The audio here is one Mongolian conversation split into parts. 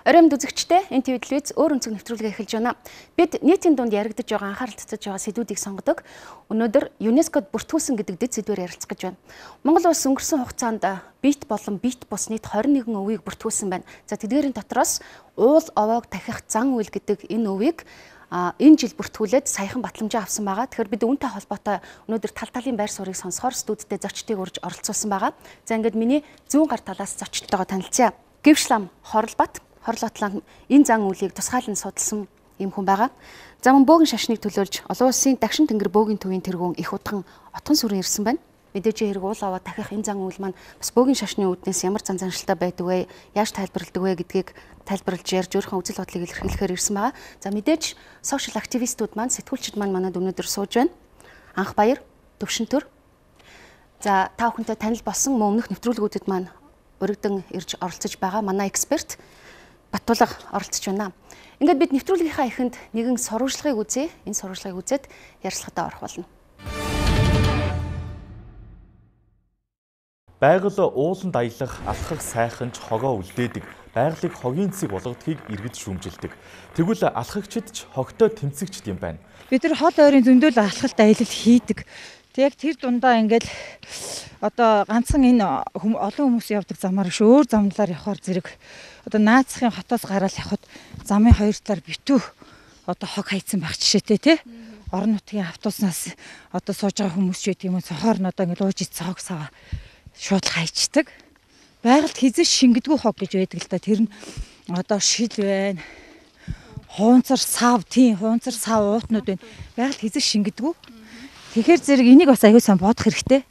Ороймд үзэгчтэй энэ TV телевиз өөр өнцөг нэвтрүүлгээ эхэлж байна. Бид нийтийн дунд яригдж байгаа анхаарал татаж байгаа сэдвүүдийг сонгодог. Өнөөдөр ЮНЕСКОд бүртгүүлсэн гэдэг дэд сэдвээр ярилцах гэж байна. Монгол улс өнгөрсөн хугацаанд бит болон бит бус нийт 21 өвийг бүртгүүлсэн байна. За тэдгээрийн дотроос уул овоог тахих зан үйл гэдэг энэ өвийг энэ жил бүртгүүлээд саяхан батламжаа авсан байгаа. Тэгэхээр бид үүнтэй холбоотой өнөөдөр тал талын байр суурийг сонсохоор студидтэй зочдыг урьж оролцуулсан байгаа. За ингээд миний зүүн гар талаас зочдтойгоо танилцъя. Гэвшлам Хорлбат Хорлоотлон энэ зан үйлийг тусгаалan судалсан юм хүн байгаа. За мөн бөөгийн шашныг төлөөлж олон улсын дагшин тэнгэр бөөгийн төвийн тэргүүн их удхан отхон сүрэн ирсэн байна. Мэдээж хэрэг уул аваа дахих энэ зан үйл маань бас бөөгийн шашны үүднээс ямар зан заншилтай байдаг вэ? Яаж тайлбарладаг вэ гэдгийг тайлбарлаж ярьж өөрийнхөө үзэл бодлыг илэрхийлэхээр ирсэн байгаа. За мэдээж сошиал активистууд маань сэтгүүлчид маань манад өнөөдөр сууж байна. Анх баяр, төвшинтөр. За та бүхэнтэй танил болсон мөн өмнөх нэвтрүүлгүүдэд маань өргөдөн ирж оролцож байгаа манай эксперт Баттулга оролцож байна. Ингээд бид нэвтрүүлгийнхаа эхэнд нэгэн сурвалжлагыг үзье. Энэ сурвалжлагыг үзээд ярилцлагатаа орох болно. Байгаль ууланд аялах, алхах сайханч хогоо үлдээдэг. Байгалыг хогийн цэг болгодгийг иргэд шүүмжилдэг. Тэгвэл алхагчид ч хогтой тэмцэгчд юм байна. Бид нар хол ойрын зөндөл алхалт аялал хийдэг. Тэг яг тэр дундаа ингээл одоо ганцхан энэ олон хүмүүс явдаг замаар ш өөр замлаар явахаар зэрэг одоо наацхийн хотоос гараад явхад замын хоёр талаар битүү одоо хог хайцсан байх жишээтэй тий. Орон нутгийн автобуснаас одоо сууж байгаа хүмүүс ч гэдэг юм цохоор нь одоо ингээл ууж ицсэн хог саваа шууд хайчдаг. Байгальд хизээс шингэдэггүй хог гэж байдаг л да. Тэр нь одоо шил байна. Хуунцар сав уутнууд байна. Байгальд хизээс шингэдэггүй. Тэгэхээр зэрэг энийг бас аягүй сайн бодох хэрэгтэй.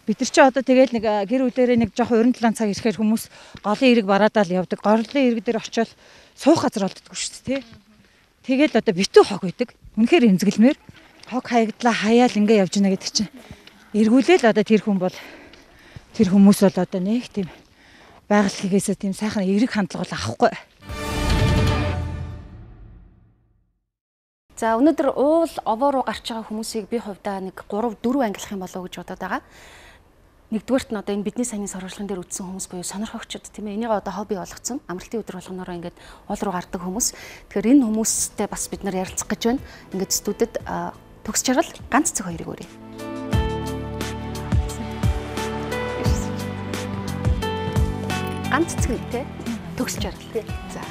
Бид нар ч одоо тэгэл нэг гэр бүлэрээ нэг жоох 27 цаг ирэхээр хүмүүс голын эрэг бараадаа л явдаг. Голын эрэг дээр очиод суух газар олддоггүй шүү дээ. Тэгэл одоо битүү хог байдаг. Үнэхээр эмзэглэмээр хог хаягдлаа хаяал ингээ явж гинэ гэдэг чинь. Эргүүлээл одоо тэр хүмүүс бол одоо нэг тийм байгаль хийгээсээ тийм сайхан эрэг хандлага авахгүй. За өнөөдөр уул овоо руу гарч байгаа хүмүүсийг би хувьдаа нэг 3-4 ангилах юм болов уу гэж бодоод байгаа. Нэгдүгээрт нь одоо энэ бидний саяны сурвалжлагын дээр үтсэн хүмүүс буюу сонирхогчд тийм ээ. Энийг одоо хобби болгоцсон. Амралтын өдөр болгоноороо ингээд уул руу гардаг хүмүүс. Тэгэхээр энэ хүмүүстэй бас бид нар ярилцах гэж байна. Ингээд студид төгс жаргал ганц цэг хоёрыг өрье. Ганц цэг тий төгс жаргал. За.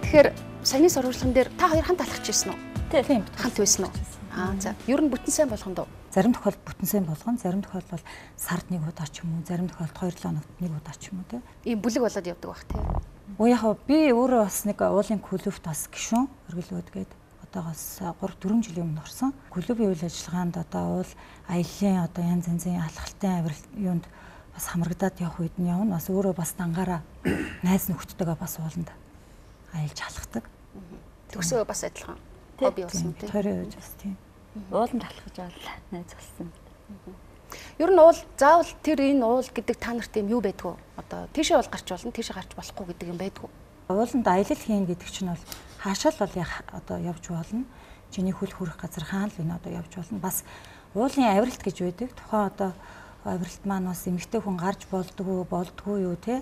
Тэгэхээр саяны сурвалжлагын дээр та хоёр хамт алхаж ирсэн үү? Тийм. Хамт байсан уу? За. Ер нь бүтэн сайн болгоно доо. Зарим тохиолдолд бүтэн сайн болгоно, зарим тохиолдолд сард нэг удаа ч юм уу, зарим тохиолдолд 2-7 хоногт нэг удаа ч юм уу тий. Ийм бүлэг болоод явдаг бах тий. Яг би өөрөө бас нэг уулын клубт бас гишүүн өргөлөөд гээд одоогоос 3-4 жилийн өмнө орсон. Клубын үйл ажиллагаанд одоо уул аяллаа одоо янз янзын алхалтын авирал юунд бас хамрагдаад явах үед нь явна. Бас өөрөө бас дангаараа найз нөхдөдөө бас ууланд аялж алхдаг. Төгсөө бас адилхан хобби болсон тий. Тэр үеж бас тийм. Ууланд алхаж авал найз болсон. Ер нь уул заавал тэр энэ уул гэдэг та нарт юм юу байдгүй? Одоо тийшээ бол гарч болно, тийшээ гарч болохгүй гэдэг юм байдгүй. Ууланд аялал хийн гэдэг чинь бол хаашаа л бол одоо явж болно. Чиний хөл хүрэх газар хаана л вэ одоо явж болно. Бас уулын авиралт гэж байдаг. Тухайн одоо авиралт маань бас эмэгтэй хүн гарч болдгоо юу те.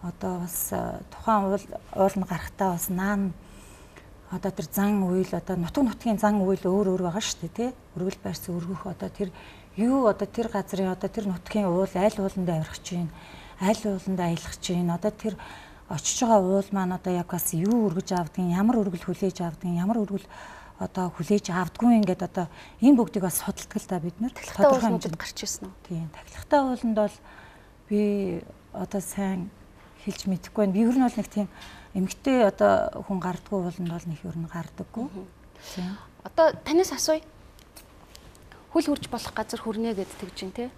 Одоо бас тухайн уул нь гарахтаа бас наан одоо тэр зан үйл одоо нутгийн зан үйл өөр байгаа шүү дээ тий. Өргөл байрсан өргөх одоо тэр юу одоо тэр газрын одоо тэр нутгийн уул аль ууланд авирах чинь, аль ууланд аялах чинь одоо тэр очиж байгаа уул маань одоо яг бас юу өргөж авдгийг, ямар өргөл хүлээж авдгийг, ямар өргөл одоо хүлээж авдгүй ингээд одоо энэ бүгдийг бас судалдаг л да бид нар. Тодорхой хэмжээнд гарч ирсэн үү? Тийм. Тахилгатай ууланд бол би одоо сайн хэлж мэдэхгүй байна. Би ер нь бол нэг тийм эмэгтэй одоо хүн гардггүй ууланд бол нэг ер нь гардаггүй. Одоо танаас асууя. Хөл хурж болох газар хүрнэ гэд тэгж чинь те.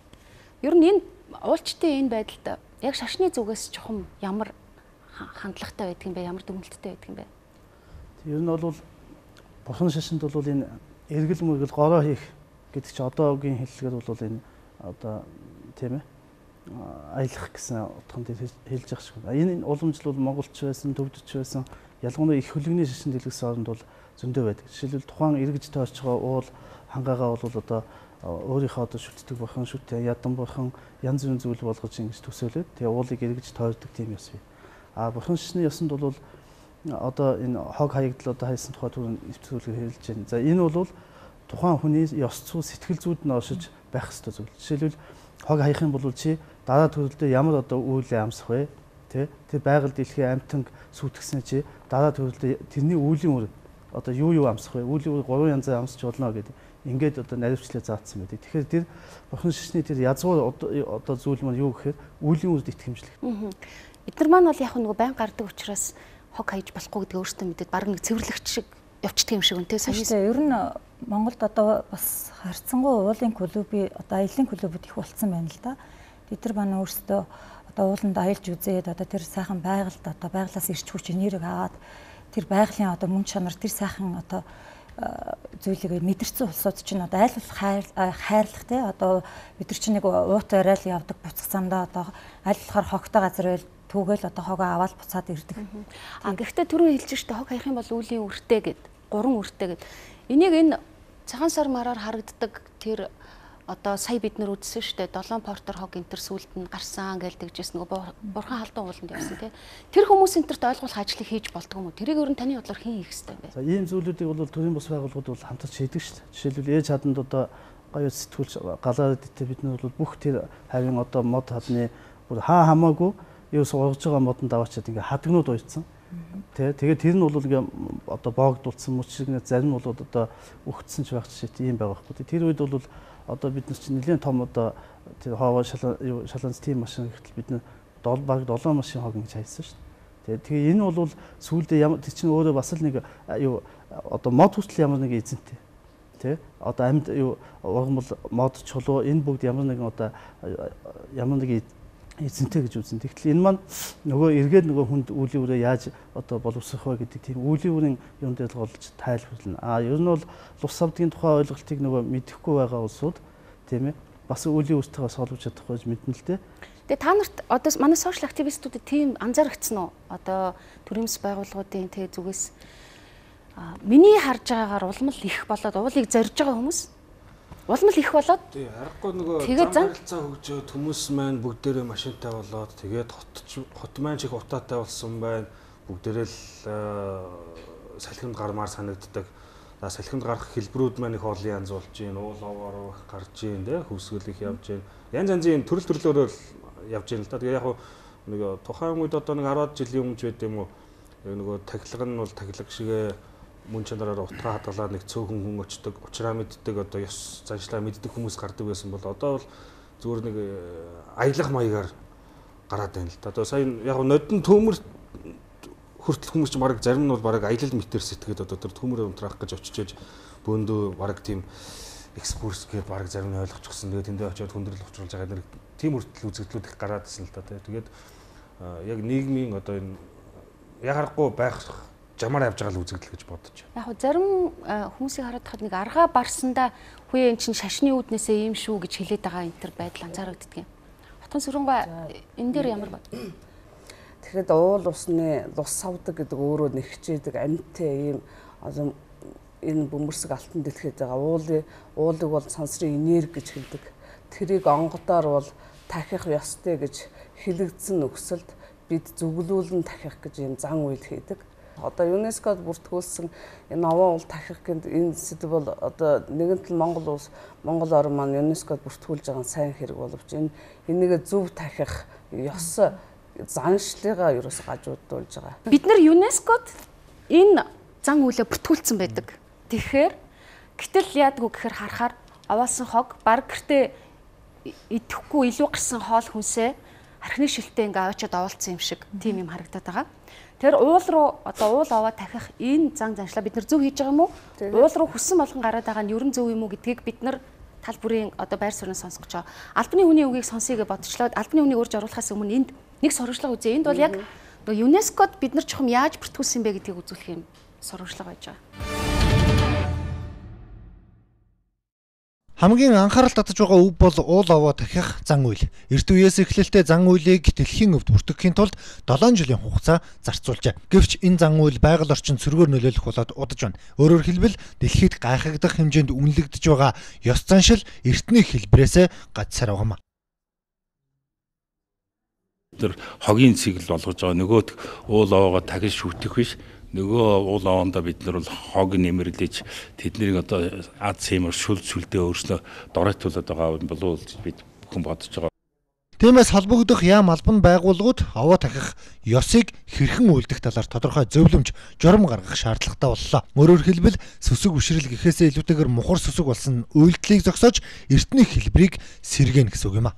Ер нь энэ уулчтын энэ байдалд яг шашны зүгээс чухам ямар хандлагатай байдаг юм бэ? Ямар дүгнэлттэй байдаг юм бэ? Ер нь бол бурхан шашинд бол энэ эргэл мөргөл гороо хийх гэдэг чинь одоогийн хэллэгээр бол энэ одоо тийм ээ аялах гэсэн утганд хэлж байгаа шүү. Энэ уламжлал бол Монголч байсан, төвдөч байсан, ялгаагүй их хөлөгний шашин дэлгэсэн оронд бол зөндөө байдаг. Жишээлбэл тухайн эргэж тойрч байгаа уул хангаагаа бол одоо өөрийнхөө одоо шүтдэг бурхан, шүтээ ядан бурхан янз бүрийн зүйл болгож ингэж төсөөлөд тэгээ уулыг эргэж тойрдог тийм ёс бий. Бурхан шашны ёсонд бол одоо энэ хог хаягдл одоо хайсан тухай түрүүн нэвтрүүлгээр хэлж байна. За энэ бол тухайн хүний ёс зүй сэтгэл зүйд нь оршиж байх ёстой зүйл. Жишээлбэл хог хаях юм бол чи дараа төрөлдөө ямар одоо үйлээ амсах вэ? Тэ тэр байгаль дэлхийн амьтанг сүйтгэснэ чи дараа төрөлдөө тэрний үеийн үр одоо юу амсах вэ? Үеийн үр 3 янзаар амсч болно гэдэг. Ингээд одоо наривчлаа заасан байдаг. Тэгэхээр тэр бурхан шишний тэр язгуур одоо зүйл маань юу гэхээр үеийн үрд итгэмжлэх. Бид нар маань бол яг нөгөө байн гардаг учраас хог хаяж болохгүй гэдэг өөртөө мэдээд баг нэг цэвэрлэгч шиг явчихдаг юм шиг үнтэй санагдав. Ер нь Монголд одоо бас харьцангуй уулын клубы одоо аялын клубуд их болцсон байна л да. Бид нар маань өөрсдөө одоо ууланд аялж үзээд одоо тэр сайхан байгальд одоо байгалаас ирч хүч энерги аваад тэр байгалийн одоо мөн чанар тэр сайхан одоо зүйлийг мэдэрсэн улсууд чинь одоо аль болох хайрлах тий одоо бид нар чинь нэг уутай орой явдаг буцах замдаа одоо аль болохоор хогтой газар байл түүгээл одоо хогоо аваад буцаад ирдэг. Гэхдээ түрүү хэлж штэ хог хаях юм бол үлийн үртэй гэд 3 үртэй гэд энийг энэ цагаан сар мараар харагддаг тэр одоо сая бид нар үзсэн штэ 7 портер хог энтер сүлд нь гарсан гэлдэгжсэн нөгөө бурхан халдун ууланд явсан тий. Тэр хүмүүс энтерт ойлгуулах ажлыг хийж болдгоо юм уу? Тэрийг ер нь таны бодлоор хэн хийх ёстой вэ? За ийм зүйлүүдийг бол төрийн бус байгууллагууд бол хамтарч хийдэг штэ. Жишээлбэл ээж хаданд одоо гоё сэтгүүлч галаад дитэ бид нар бол бүх тэр хавийн одоо мод хадны бүр хамаагүй юу сургаж байгаа модонд аваачаад ингээ хадгнууд уйцсан. Тэгээд тэр нь бол ингээ одоо боогдулсан мөч шиг зарим нь бол одоо өгцсөн ч байх жишээ ийм байгаа байхгүй. Тэр үед бол одоо бид нар чинь нэлээд том одоо тэр хоовоо шаланц тим машин гэхтэл бид нар баг 7 машин хог ингэж хайсан шүү дээ. Тэгээ энэ бол сүүлдээ ямар тэр чинь өөрөө бас л нэг юу одоо мод хүсэл ямар нэг эзэнтэй. Тэ одоо амьд юу ургамал мод чулуу энэ бүгд ямар нэгэн одоо ямар нэг эзэнтэй гэж үзэн. Тэгтэл энэ маань нөгөө эргээд нөгөө хүнд үлийн үрээ яаж одоо боловсрох вэ гэдэг тийм үлийн үрийн юм дээр голж тайлбарлана. Ер нь бол лус авдгийн тухай ойлголтыг нөгөө мэдэхгүй байгаа улсууд тийм ээ бас үлийн үртэйгээс холбож чадахгүй гэж мэднэ л дээ. Тэгээ та нарт одоо манай сошиал активистуудад тийм анзаарэгдсэн үү? Одоо төрийн бас байгууллагуудын тэгээ зүгээс миний харж байгаагаар улмал их болоод уулыг зорж байгаа хүмүүс улмал их болоод тий харахгүй нөгөө харилцаа хөгжөөд хүмүүс маань бүгдээрээ машинтай болоод тэгээд хот маань ч их утаатай болсон байна. Бүгдээрээ л салхинд гармаар санагддаг. Салхинд гарах хэлбэрүүд маань их олон янз болж байна. Уул овоор гарч байна тий хөвсгөл их явж байна. Янз янзын төрөл төрлөөрөө явж байна л да. Тэгээ яг нэг тухайн үед одоо нэг 10 жилийн өмнө байд юм уу нөгөө тахилга нь бол тахилга шигээ мөн чанараар утгаа хадгалаад нэг цөөхөн хүн очдог, учраа мэддэг одоо ёс заншлаа мэддэг хүмүүс гардаг байсан бол одоо бол зүгээр нэг аялах маягаар гараад байна л да. Одоо сая яг нодон төмөр хүртэл хүмүүс ч бараг зарим нь бол бараг аялал метр сэтгээд одоо тэр төмөр унтраах гэж очиж бөөндөө бараг тийм экскурс гээд бараг зарим нь ойлгочихсон. Тэгээд тэндээ очиод хүндрэл учруулж байгаа нэг тийм хүртэл үзэгдлүүд их гараад ирсэн л да. Тэгээд яг нийгмийн одоо энэ яг харахгүй байх жамаар явж байгаа л үзэгдэл гэж бодож байна. Яг зарим хүмүүсийг хараад хахад нэг аргаа барсандаа хүү эн чин шашны үүднээсээ ийм шүү гэж хэлээд байгаа энэ төр байдал анзаарэгддэг юм. Хотон сүрэнгүй энэ дээр ямар бод? Тэгэхэд уул усны лус савдаг гэдэг өөрөө нэгчээдэг амьттай ийм одоо энэ бөмбөрсөг алтан дэлхийд байгаа уулыг бол сансрын энерги гэж хэлдэг. Тэрийг онгодоор бол тахих ёстой гэж хэлэгдсэн нөхцөлд бид зүглүүлэн тахих гэж ийм зан үйл хийдэг. Одоо ЮНЕСКОд бүртгүүлсэн энэ овоо уул тахих гэдэг энэ сэдв бол одоо нэгэн тал Монгол орн маань ЮНЕСКОд бүртгүүлж байгаа сайн хэрэг боловч энийг зөв тахих ёс заншлыгаа ерөөс гажуудуулж байгаа. Бид нар ЮНЕСКОд энэ зан үйлээ бүртгүүлсэн байдаг. Тэгэхээр гэтэл яадгүй гэхээр харахаар овоолсон хог баг гэртээ идэхгүй илүү гарсан хоол хүнсээ архины шилтээ ингээ аваачаад овоолцсон юм шиг тийм юм харагдаад байгаа. Тэр уул руу одоо уул аваа тахих энэ зан заншлаа бид нар зөв хийж байгаа юм уу? Уул руу хүссэн болгон гараад байгаа нь ерөн зөв юм уу гэдгийг бид нар тал бүрийн одоо байр суурийг сонсгож байгаа. Албаны хүний үгийг сонсъё гэж бодчихлоо. Албаны үнийг урьж оруулахаас өмнө энд нэг сурвалжлага үзье. Энд бол яг ЮНЕСКОд бид нар чухам яаж бүртгүүлсэн бэ гэдгийг үзүүлэх юм сурвалжлага байж байгаа. Хамгийн анхаарал татаж байгаа үг бол уул овоо тахих зан үйл. Эрт үеэс эхлэлтэй зан үйлийг дэлхийн өвд бүртгэхийн тулд 7 жилийн хугацаа зарцуулжээ. Гэвч энэ зан үйл байгаль орчинд сөргөөр нөлөөлөх болоод удаж байна. Өөрөөр хэлбэл дэлхийд гайхагдах хэмжээнд үнэлэгдэж байгаа ёс заншил эртний хэлбрээсээ гаж сар байгаа юм. Тэр хогийн цикл болгож байгаа нөгөөт уул овоогоо дахиж шүтэх биш. Нөгөө уул овоондоо бид нар бол хог нэмэрлэж тэднийг одоо ад цэмэр сүлдээ өөрснөө доройтуулаад байгаа болов уу гэж бид бүхэн бодож байгаа. Тиймээс холбогдох яам албан байгууллагууд овоо тахих ёсыг хэрхэн үйлдэх талаар тодорхой зөвлөмж, журам гаргах шаардлагатай боллоо. Өөрөөр хэлбэл сүсэг үшрэл гэхээсээ илүүтэйгээр мухар сүсэг болсон үйлдэлийг зогсоож эртний хэлбэрийг сэргээнэ гэсэн үг юм а.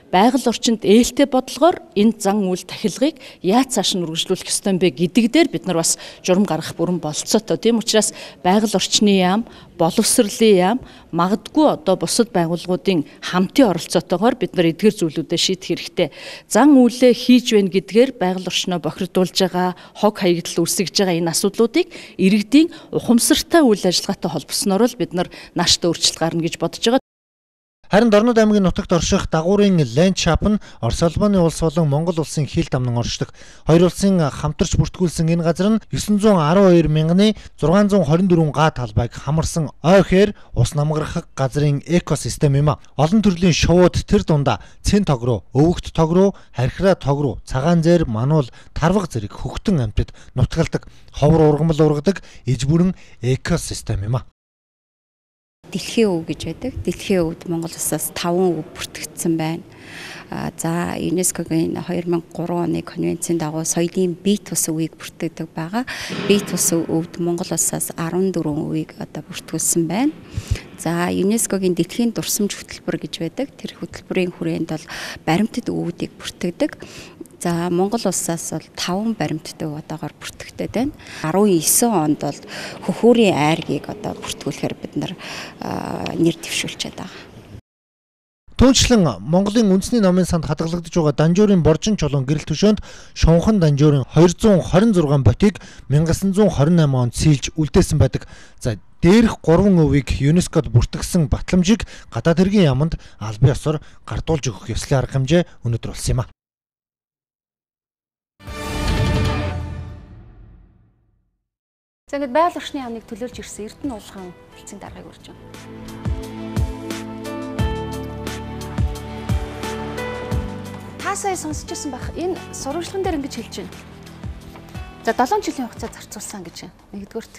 Байгаль орчинд ээлтэй бодлогоор энэ зан үйл тахилгыг яаж цааш нь үргэлжлүүлэх ёстой юм бэ гэдэг дээр бид нар бас журам гаргах бүрэн болцоотой. Тийм учраас байгаль орчны яам, боловсролын яам, магадгүй одоо бусад байгууллагуудын хамтын оролцоотойгоор бид нар эдгээр зүйлүүдэд шийдэх хэрэгтэй. Зан үйлээ хийж байна гэдгээр байгаль орчноо бохирдуулж байгаа, хог хаягдал үүсгэж байгаа энэ асуудлуудыг иргэдийн ухамсартай үйл ажиллагаатай холбосноор л бид нар нааштай өөрчлөлт гарна гэж бодож байгаа. Харин Дорнод аймгийн нутагт орших дагуурын ландшафт нь Орос улбаны улс болон Монгол улсын хил дамнан оршдог. Хоёр улсын хамтарч бүртгүүлсэн энэ газар нь 912 мянганы 624 га талбайг хамарсан ойхээр ус намгарах газрын экосистем юм а. Олон төрлийн шувууд тэр дундаа цэн тог руу, өвөгт тог руу, хархираа тог руу, цагаан зэр, мануул, тарваг зэрэг хөгтөн амьтад нутгалдаг, ховор ургамал ургадаг иж бүрэн экосистем юм а. Дэлхийн өв гэж байдаг. Дэлхийн өвд Монгол улсаас 5 өв бүртгэгдсэн байна. За ЮНЕСКОгийн 2003 оны конвенцийн дагуу соёлын бие тус өвийг бүртгэдэг байгаа. Бие тус өвд Монгол улсаас 14 өвийг одоо бүртгүүлсэн байна. За ЮНЕСКОгийн дэлхийн дурсамж хөтөлбөр гэж байдаг. Тэр хөтөлбөрийн хүрээнд бол баримтат өвүүдийг бүртгэдэг. За Монгол улсаас бол 5 баримтат өв одоогоор бүртгэгдээд байна. 19 онд бол хөхүүрийн айргийг одоо бүртгүүлэхээр бид нар нэр дэвшүүлчихэд байгаа. Түүнчлэн Монголын үндэсний номын санд хадгалагдж байгаа Данжуурын боржин чулуун гэрэл төшөөнд Шунхан Данжуурын 226 ботыг 1928 онд сийлж үлдээсэн байдаг. За дээрх 3 өвийг ЮНЕСКОд бүртгэсэн батламжийг гадаад хэргийн яамд албан ёсоор гардуулж өгөх ёслын арга хэмжээ өнөөдөр болсон юм а. За ингээд байгаль орчны яамныг төлөөлж ирсэн Эрдэнэ уулхан хэлцгийн даргаыг урьж байна. Та сая сонсч ирсэн байх энэ сурвалжлаган дээр ингэж хэлж байна. За 7 жилийн хугацаа зарцуулсан гэж байна. Нэгдүгээрт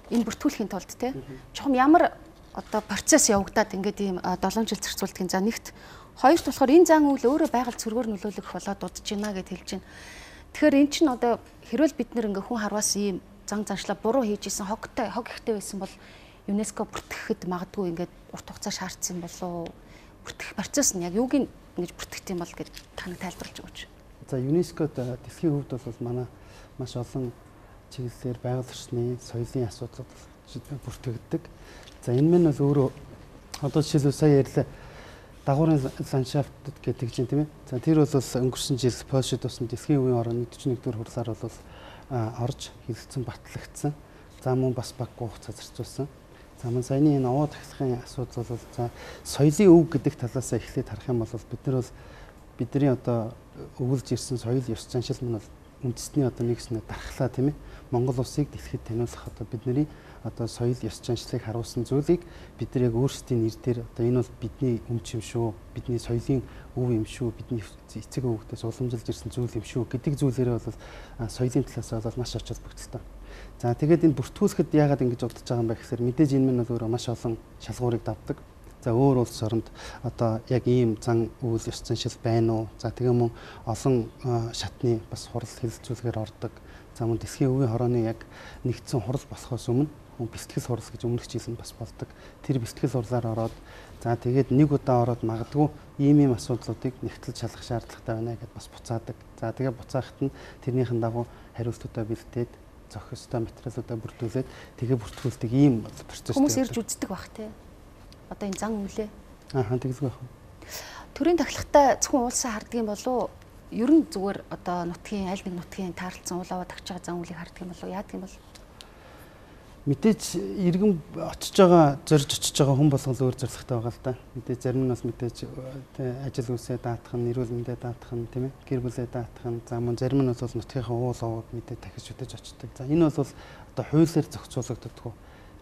энэ бүртгүүлэхийн тулд те чухам ямар одоо процесс явагдаад ингээд ийм 7 жил зарцуулдгийн. За нэгт хоёрт болохоор энэ зан үйл өөрөө байгаль цөргөөр нөлөөлөх болоод дудаж байна гэж хэлж байна. Тэгэхээр эн чинь одоо хэрвээ бид нэр ингээ хүн харваас ийм зан заншлаа буруу хийж исэн хог ихтэй байсан бол ЮНЕСКО бүртгэхэд магадгүй ингээд урт хугацаа шаардсан болов уу? Бүртгэх процесс нь яг юуг ингэж бүртгэх юм бол гэж таныг тайлбарлаж өгөөч. За ЮНЕСКОд дэлхийн хөвд бол манай маш олон чиглэлээр байгаль орчны, соёлын асуудлууд бүртгэгддэг. За энэ мань бол өөрөө одоо жишээлбэл сая ярьлаа дагуурын ландшафтд гэдэг чинь тийм ээ. За тэр бол өнгөрсөн жил Польшид тусна дэлхийн өвийн орон 41-р хурлаар бол орж хилцэн батлагдсан. За мөн бас баггүй хугацаа зарцуулсан. За мөн саяны энэ овоо тахилгын асуудал бол за соёлын өв гэдэг талаас эхлээд харах юм бол бид нар бол бидний одоо өвлж ирсэн соёл ёс заншил мань бол үндэсний одоо нэгснээ дархлаа тийм ээ. Монгол улсыг дэлхийд таниулах одоо бидний одоо соёл ёс заншлыг харуулсан зүйлийг бид нар яг өөрсдийн нэр дээр одоо энэ бол бидний өмч юм шүү, бидний соёлын өв юм шүү, бидний эцэг өвгдөөс уламжилж ирсэн зүйл юм шүү гэдэг зүйлээрээ бол соёлын талаас бол маш ач холбогдолтой. За тэгээд энэ бүртгүүлэхэд яагаад ингэж удаж байгаа юм бэ гэхээр мэдээж энэ мань бол өөрөө маш олон шалгуурыг давдаг. За өөр улс оронд одоо яг ийм зан үйл ёс заншил байна уу? За тэгээ мөн олон шатны бас хурал хэлэлцүүлгээр ордог. За мөн дэлхийн өвийн хорооны яг нэгдсэн хурал болохоос өмнө бэлтгэл хурал гэж өмнөх жилд бас болдог. Тэр бэлтгэл хурлаар ороод за тэгээд нэг удаа ороод магадгүй ийм асуудлуудыг нэгтэл шалгах шаардлагатай байна гэдээ бас буцаадаг. За тэгээ буцаахад нь тэрнийхэн дагуу хариултуудаа бэлдээд зохих ёстой материалуудаа бүрдүүлээд тэгээ бүртгүүлдэг ийм процесс. Хүмүүс ирж үздэг бах тий. Одоо энэ зан үйлээ. Тэгэлгүй байх. Төрийн тахилгатай зөвхөн уулсаа харддаг юм болов ер нь зүгээр одоо нутгийн аль нэг нутгийн таарлцсан уул аваад тагч байгаа зан үйлийг харддаг юм болов яадаг юм бол мэдээж иргэн очиж байгаа зорж очиж байгаа хүн болгол өөр зорилготой байгаа л да. Мэдээж зарим нь бас мэдээж ажил үйлсээ даатах нь, эрүүл мэндээ даатах нь тийм ээ, гэр бүлээ даатах нь, за мөн зарим нь бол нутгийнхаа уул аваад мэдээ дахиж үдэж очдог. За энэ бол одоо хуулиар зохицуулагддаг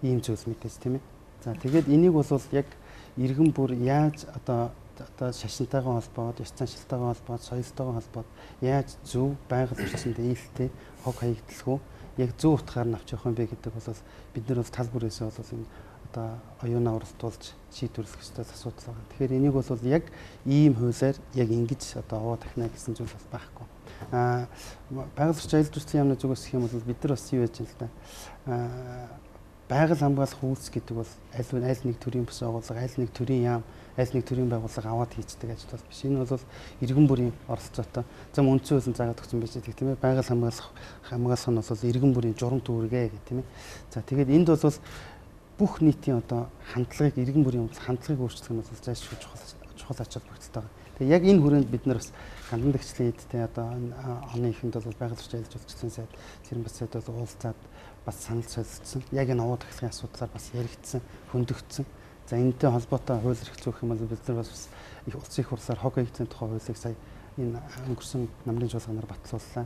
ийм зүйл мэдээж тийм ээ. За тэгээд энийг бол яг иргэн бүр яаж одоо одоо шашинтайгаа холбоод, ёс заншилтайгаа холбоод, соёлтойгоо холбоод яаж зөв байгаль орчинд ээлтэй хог хаягдлах уу? Яг зөв утгаар нь авч явах юм бэ гэдэг бол бид нар бол тал бүрээсээ бол энэ одоо оюунаа уралдуулж шийдвэрлэх ёстой асуудал байна. Тэгэхээр энийг бол яг ийм хуулиар яг ингэж одоо овоо тахна гэсэн зүйл бол байхгүй. Байгаль орчин аялал жуулчлалын яамны зүгээс гэх юм бол бид нар бас юу яаж юм л да. Байгаль хамгаалах үйлс гэдэг бол аль нэг төрлийн бус байгууллага, аль нэг төрлийн яам, аль нэг төрлийн байгууллага аваад хийцдэг ажил бол биш. Энэ бол иргэн бүрийн оролцоотой зам үндсэн хуулийн заагаад өгсөн байж байгаа тийм ээ. Байгаль хамгаалах нь бол иргэн бүрийн журам төвөргөө гэх тийм ээ. За тэгээд энд бол бүх нийтийн одоо хандлагыг иргэн бүрийн хандлагыг өөрчлөх нь бол зайлшгүй чухал ач холбогдолтой байна. Тэгээ яг энэ хүрээнд бид нар бас гандан дэгчлийн эдтэй одоо оны ихэнд бол байгаль орчин аялал жуулчлалын сайд Цэрэн бас сайд бол уулзаад бас санал солилцсон. Яг энэ овоо тахлын асуудлаар бас яригдсан, хөндөгдсөн. За энэтэй холбоотой хууль эрх зүйх юм бол бид нар бас их улсын их хурлаар хог хаягдлын тухай хуулийг сая энэ өнгөрсөн намрын жуулгаанаар батлууллаа.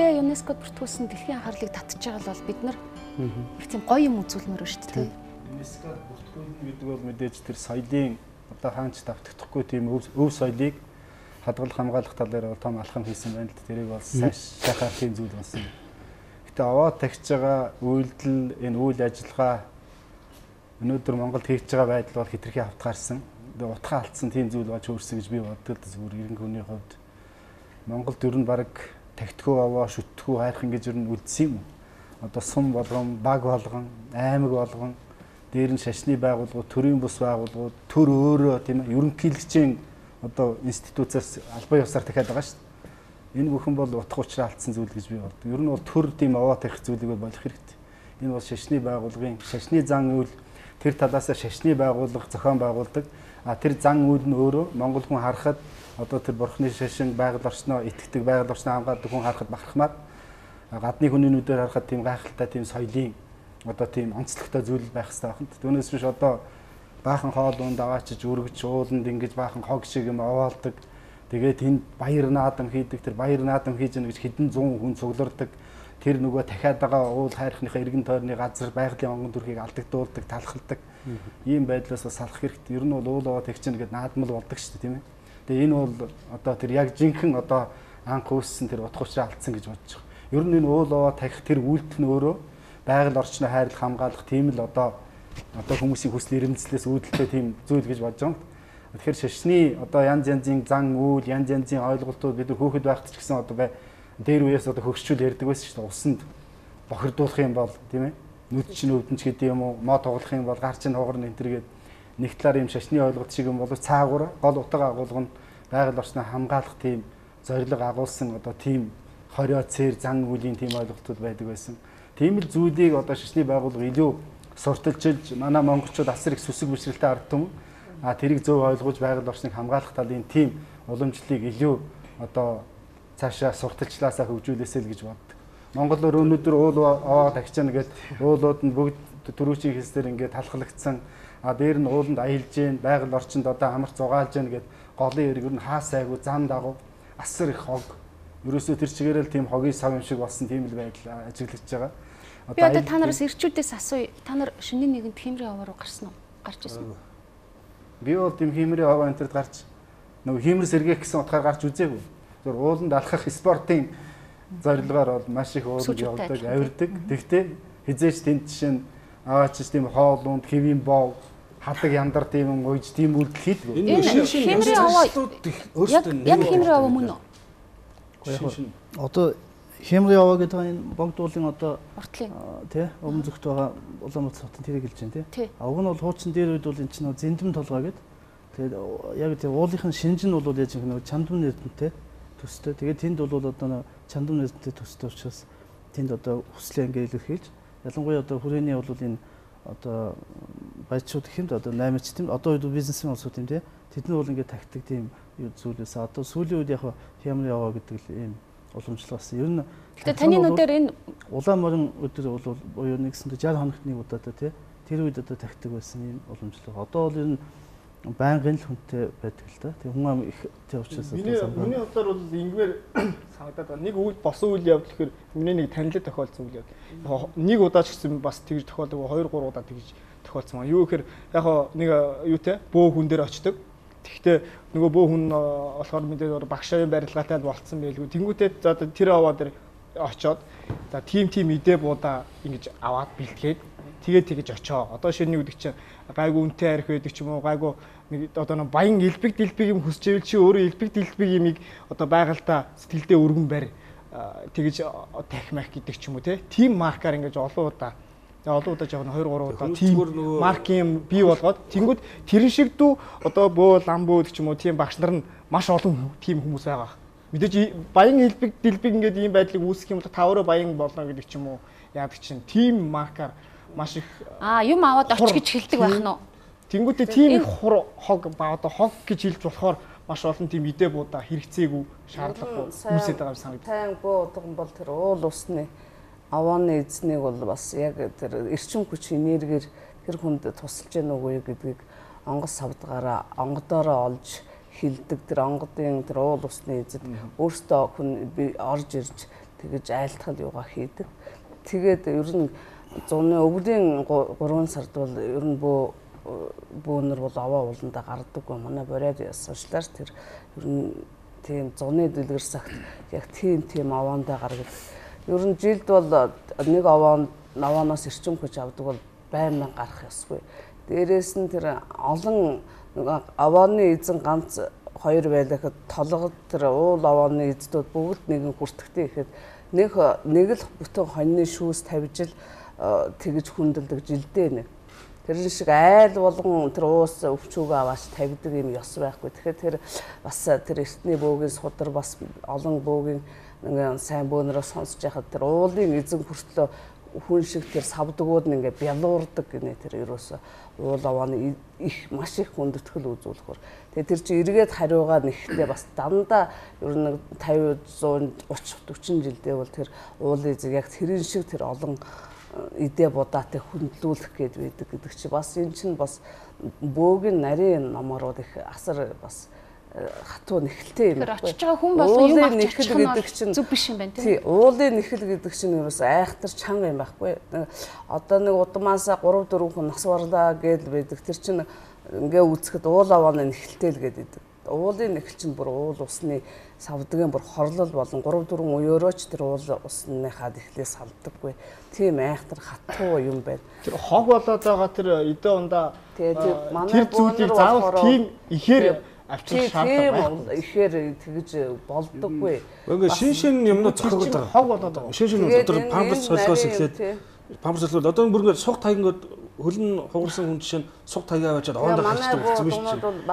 ЮНЕСКОд бүртгүүлсэн дэлхийн анхаарлыг татж байгаа бол бид нар их тийм гоё юм үзүүлмээр шүү дээ. ЮНЕСКОд бүртгүүлнэ гэдэг бол мэдээж тэр соёлын одоо хаанч давтагдахгүй тийм өв соёлыг хадгалах хамгаалах талаар бол том алхам хийсэн байна л да. Тэрийг бол сайхаар тийм зүйл болсон. Гэтэ овоо тагж байгаа үйлдэл энэ үйл ажиллагаа өнөөдөр Монголд хийж байгаа байдал бол хэтэрхий автгаарсан. Утгаа алдсан тийм зүйл болж өөрсөн гэж би боддог л зүгээр иргэн хүний хувьд. Монголд ер нь баг тагтгүй аваа шүтгүү хайрхан гэж ер нь үлдсэн юм. Одоо сум болгон, баг болгон, аймаг болгон, дээр нь шашны байгууллагууд, төрийн бус байгууллагууд, төр өөрөө тийм ээ ерөнхийлөгчийн одоо институцаас албан ёсоор дахиад байгаа шүү дээ. Энэ бүхэн бол утга учраа алдсан зүйл гэж би боддог. Ер нь бол төр тийм аваа тавих зүйлийг болох хэрэгтэй. Энэ бол шашны байгууллагын шашны зан үйл тэр талаас шашны байгууллага зохион байгуулдаг. Тэр зан үйл нь өөрөө Монгол хүн харахад одоо тэр бурхны шашин байгаль орчноо итгэдэг, байгаль орчноо хамгаалдаг хүн харахад бахархмаар гадны хүний нүдээр харахад тийм гайхалтай тийм соёлын одоо тийм онцлогтой зүйл байх хэрэгтэй байна. Түүнээс биш одоо баахан хоол унд аваачиж өргөж ууланд ингэж баахан хог шиг юм овоолдог. Тэгээд энд баяр наадам хийдэг, тэр баяр наадам хийж гэнэ гэж хэдэн зуун хүн цуглардаг. Тэр нөгөө дахиад байгаа уул хайрхныхаа эргэн тойрны газар байгалийн онгон дүрхийг алдагдуулдаг, талхалдаг. Ийм байдлаас бас салах хэрэгтэй. Ер нь бол уул аваа тэгчнэ гэд наадмал болдог шүү дээ, тийм ээ. Тэгээ энэ бол одоо тэр яг жинхэнэ одоо анх үүссэн тэр утга учраа алдсан гэж бодож байгаа. Ер нь энэ уул аваа тахих тэр үйлдэл нь өөрөө байгаль орчноо хайрлах, хамгаалах тийм л одоо хүмүүсийн хүсэл эрмэлзлээс үүдэлтэй тийм зүйл гэж бодож байгаа юм. Тэгэхээр шашны одоо янз янзын зан үйл, янз янзын ойлголтууд бид нар хөөхд байхад ч гэсэн одоо дээр үеэс одоо хөгшчүүл ярьдаг байсан шүү дээ. Усанд бохирдуулах юм бол тийм ээ. Нүд чинь өвдөнч гэдэг юм уу, мод тоглох юм бол гар чинь хугарна энэ төргээд нэг талаар юм шашны ойлголт шиг юм болов цаагуур гол утга агуулга нь байгаль орчноо хамгаалах тийм зорилго агуулсан одоо тийм хорио цээр зан үлийн тийм ойлголтууд байдаг байсан. Тийм л зүйлийг одоо шашны байгууллага илүү сурталчилж манай монголчууд асар их сүсэг бишрэлтэй ард түмэн тэрийг зөв ойлгож байгаль орчныг хамгаалах талын тийм уламжлалыг илүү одоо цаашаа сурталчлаасаа хөгжүүлээсэй л гэж боддог. Монголоор өнөөдөр уул аваа тагчаана гэдэг уулууд нь бүгд төрүүчийн хэлсээр ингээд талхалагдсан. Дээр нь ууланд аялж гин байгаль орчинд одоо амарч зугаалж гин гэд голын эрг нь хаа сайгүй зам дагуу асар их хог. Ерөөсөө тэр чигээрэл тийм хогийн сав юм шиг болсон тийм л байдал ажиглагдж байгаа. Би одоо та нараас ирчүүдээс асууя. Та нар шөнийн нэгэнд химрийн аваа руу гарсан уу? Гарч ирсэн үү? Би бол тийм химрийн аваа энтерд гарч нөгөө химэр сэргээх гэсэн утгаар гарч үзээгүй. Тэр ууланд алхах спортын зорилгоор бол маш их ууланд явдаг, авирдаг. Тэгтээ хизээч тэнд жишээ нь аваач тийм хоол унд хэвийн боо хадаг яндар тийм ууж тийм үйлдэл хийдэг. Энэ химрийн аваа яг химрийн аваа мөн үү? Одоо химрийн аваа гэдэг нь богдуулын одоо уртлын тий өмнө зүгт байгаа Улаанбаатар хотын тэрийг хэлж байна тий. Уг нь бол хуучин дээр үед бол энэ чинь зэндэм толгой гэдэг Тэгээд яг тийм уулынхын шинж нь бол яаж нэг чандам нэрдэнтэй төстэй. Тэгээд тэнд бол одоо чандам нэрдэнтэй төстэй учраас тэнд одоо хүслээ ингээ илэрхийлж ялангуяа одоо хүрээний бол энэ одоо баячууд гэх юм да одоо 8-ч тийм одоо үед бизнесмен улсууд юм тий. Тэд нар бол ингээ тактик тийм зүйлээс одоо сүүлийн үед яг хямрын яваа гэдэг л ийм уламжлалсан. Ер нь гэхдээ таны нүдээр энэ улаан морин өдөр бол буюу нэгсэндээ 60 хоногт нэг удаа тий. Тэр үед одоо тактик байсан ийм уламжлал. Одоо бол ер нь байнгын л хүнтэй байдаг л да. Тэг хүн ам их тий учраас миний бодлоор бол ингэмээр санагдаад байна. Нэг үед босон үйл явдал гэхээр миний нэг танилаа тохиолдсон үйл явдал. Нэг удаа ч гэсэн бас тэгж тохиолдог, 2 3 удаа тэгж тохиолдсон байна. Юу гэхээр яг нэг юутэй бөө хүн дээр очдог. Тэгэхдээ нөгөө бөө хүн болохоор мэдээд багшаарын барилгаатай болцсон байлгүй. Тэнгүүтээ за тэр аваа дээр очоод за тим идэ буудаа ингэж аваад бэлтгээд тэгээд тэгж очоо. Одоо шинэ үдэг чинь гайгүй үнэтэй арх байдаг ч юм уу гайгүй нэг одоо нэг баян элбэг дэлбэг юм хүсч ивэл чи өөрөө элбэг дэлбэг юмыг одоо байгальтаа сэтгэлдээ өргөн барь тэгж тахимах гэдэг ч юм уу тийм маркаар ингэж олон удаа жоог 2 3 удаа тийм маркийн бий болгоод тэнгууд тэрэн шиг дүү одоо бөө лам бөө гэдэг ч юм уу тийм багш нар нь маш олон тийм хүмүүс байгаа. Мэдээж баян элбэг дэлбэг ингээд ийм байдлыг үүсгэх юм бол та өөрөө баян болно гэдэг ч юм уу яадаг чинь тийм маркаар маш их юм аваад оч гэж хэлдэг байх нь уу. Тэнгүүтээ тийм их хог ба одоо хог гэж хэлж болохоор маш олон тийм идэ буудаа хэрэгцээгүй шаардлагагүй үүсэж байгаа юм санагдав. Тайн буу утга бол тэр уул усны авааны эзнийг бол бас яг тэр эрчим хүч энергиэр тэр хүнд тусалж яах нүггүй гэдгийг онгоц савдгаараа онгодоороо олж хилдэг тэр онгодын тэр уул усны эзэд өөртөө хүн орж ирж тэгэж айлтгал юугаа хийдэг. Тэгээд ер нь зуны өвлийн 3 сард бол ер нь бөөнөр бол аваа ууландаа гардаггүй. Манай бороод ясаачлаар тэр ер нь тийм зуны дэлгэр цагт яг тийм аваандаа гаргадаг. Ер нь жилд бол нэг аваанаас эрчим хүч авдаг бол байман гарах ёсгүй. Дээрээс нь тэр олон авааны эзэн ганц 2 байлахад толгод тэр уул авааны эздүүд бүгд нэгэн хүртэхтэй ихэд нэг л бүтэн хоньны шүүс тавьж л тэгж хүндэлдэг жилдээ нэг. Тэр шиг айл болгон тэр уус өвчүүгээ аваач тавьдаг юм ёс байхгүй. Тэгэхээр тэр бас тэр эртний бөөгийн судар бас олон бөөгийн нэг сайн бөөнөрөө сонсож яхад тэр уулын эзэн хүртлөө хүн шиг тэр савдгууд нь ингээ бялуурдаг гинэ тэр ерөөсө уул авааны их маш их хүндэтгэл үзүүлэхөр. Тэгээ тэр чи эргээд хариугаа нэхтээ бас дандаа ер нь 50 100 30 40 жилдээ бол тэр уулын эзэг яг тэрэн шиг тэр олон идэ будаатай хөндлүүлэх гэдэг чи бас энэ чинь бас бөөгийн нарийн номорууд их асар бас хатуу нэхэлтэй юм байна. Тэр очиж байгаа хүн болго юм авч ирчих нь зөв биш юм байна тийм. Уулын нэхэл гэдэг чинь ерөөс айхтар чанга юм байхгүй. Одоо нэг удамаасаа 3 4 хүн нас барлаа гэдэл байдаг. Тэр чинь ингээ үүсгэхэд уул авааны нэхэлтэй л гэдэг. Уулын нэхэл чинь бүр уул усны савдгийн бүр хорлол болон 3 4 уёорооч тэр уул усныхаа нэхлээс салдаггүй. Тийм айхтар хатуу юм байна. Тэр хог болоод байгаа тэр идэ ундаа тэр зүйлийг заавал тийм ихээр авчрах шаардлага ихээр тэгж болдоггүй. Ингээ шин юмнууд зохиогдож байгаа. Хог болоод байгаа. Шин дотор памперс солихоос эхлээд памперс солиход одоо бүргээр суг тайгнууд хөлн хугарсан хүн жишээ нь суг тайгаа аваачаад орондоо хачдаг болсон биш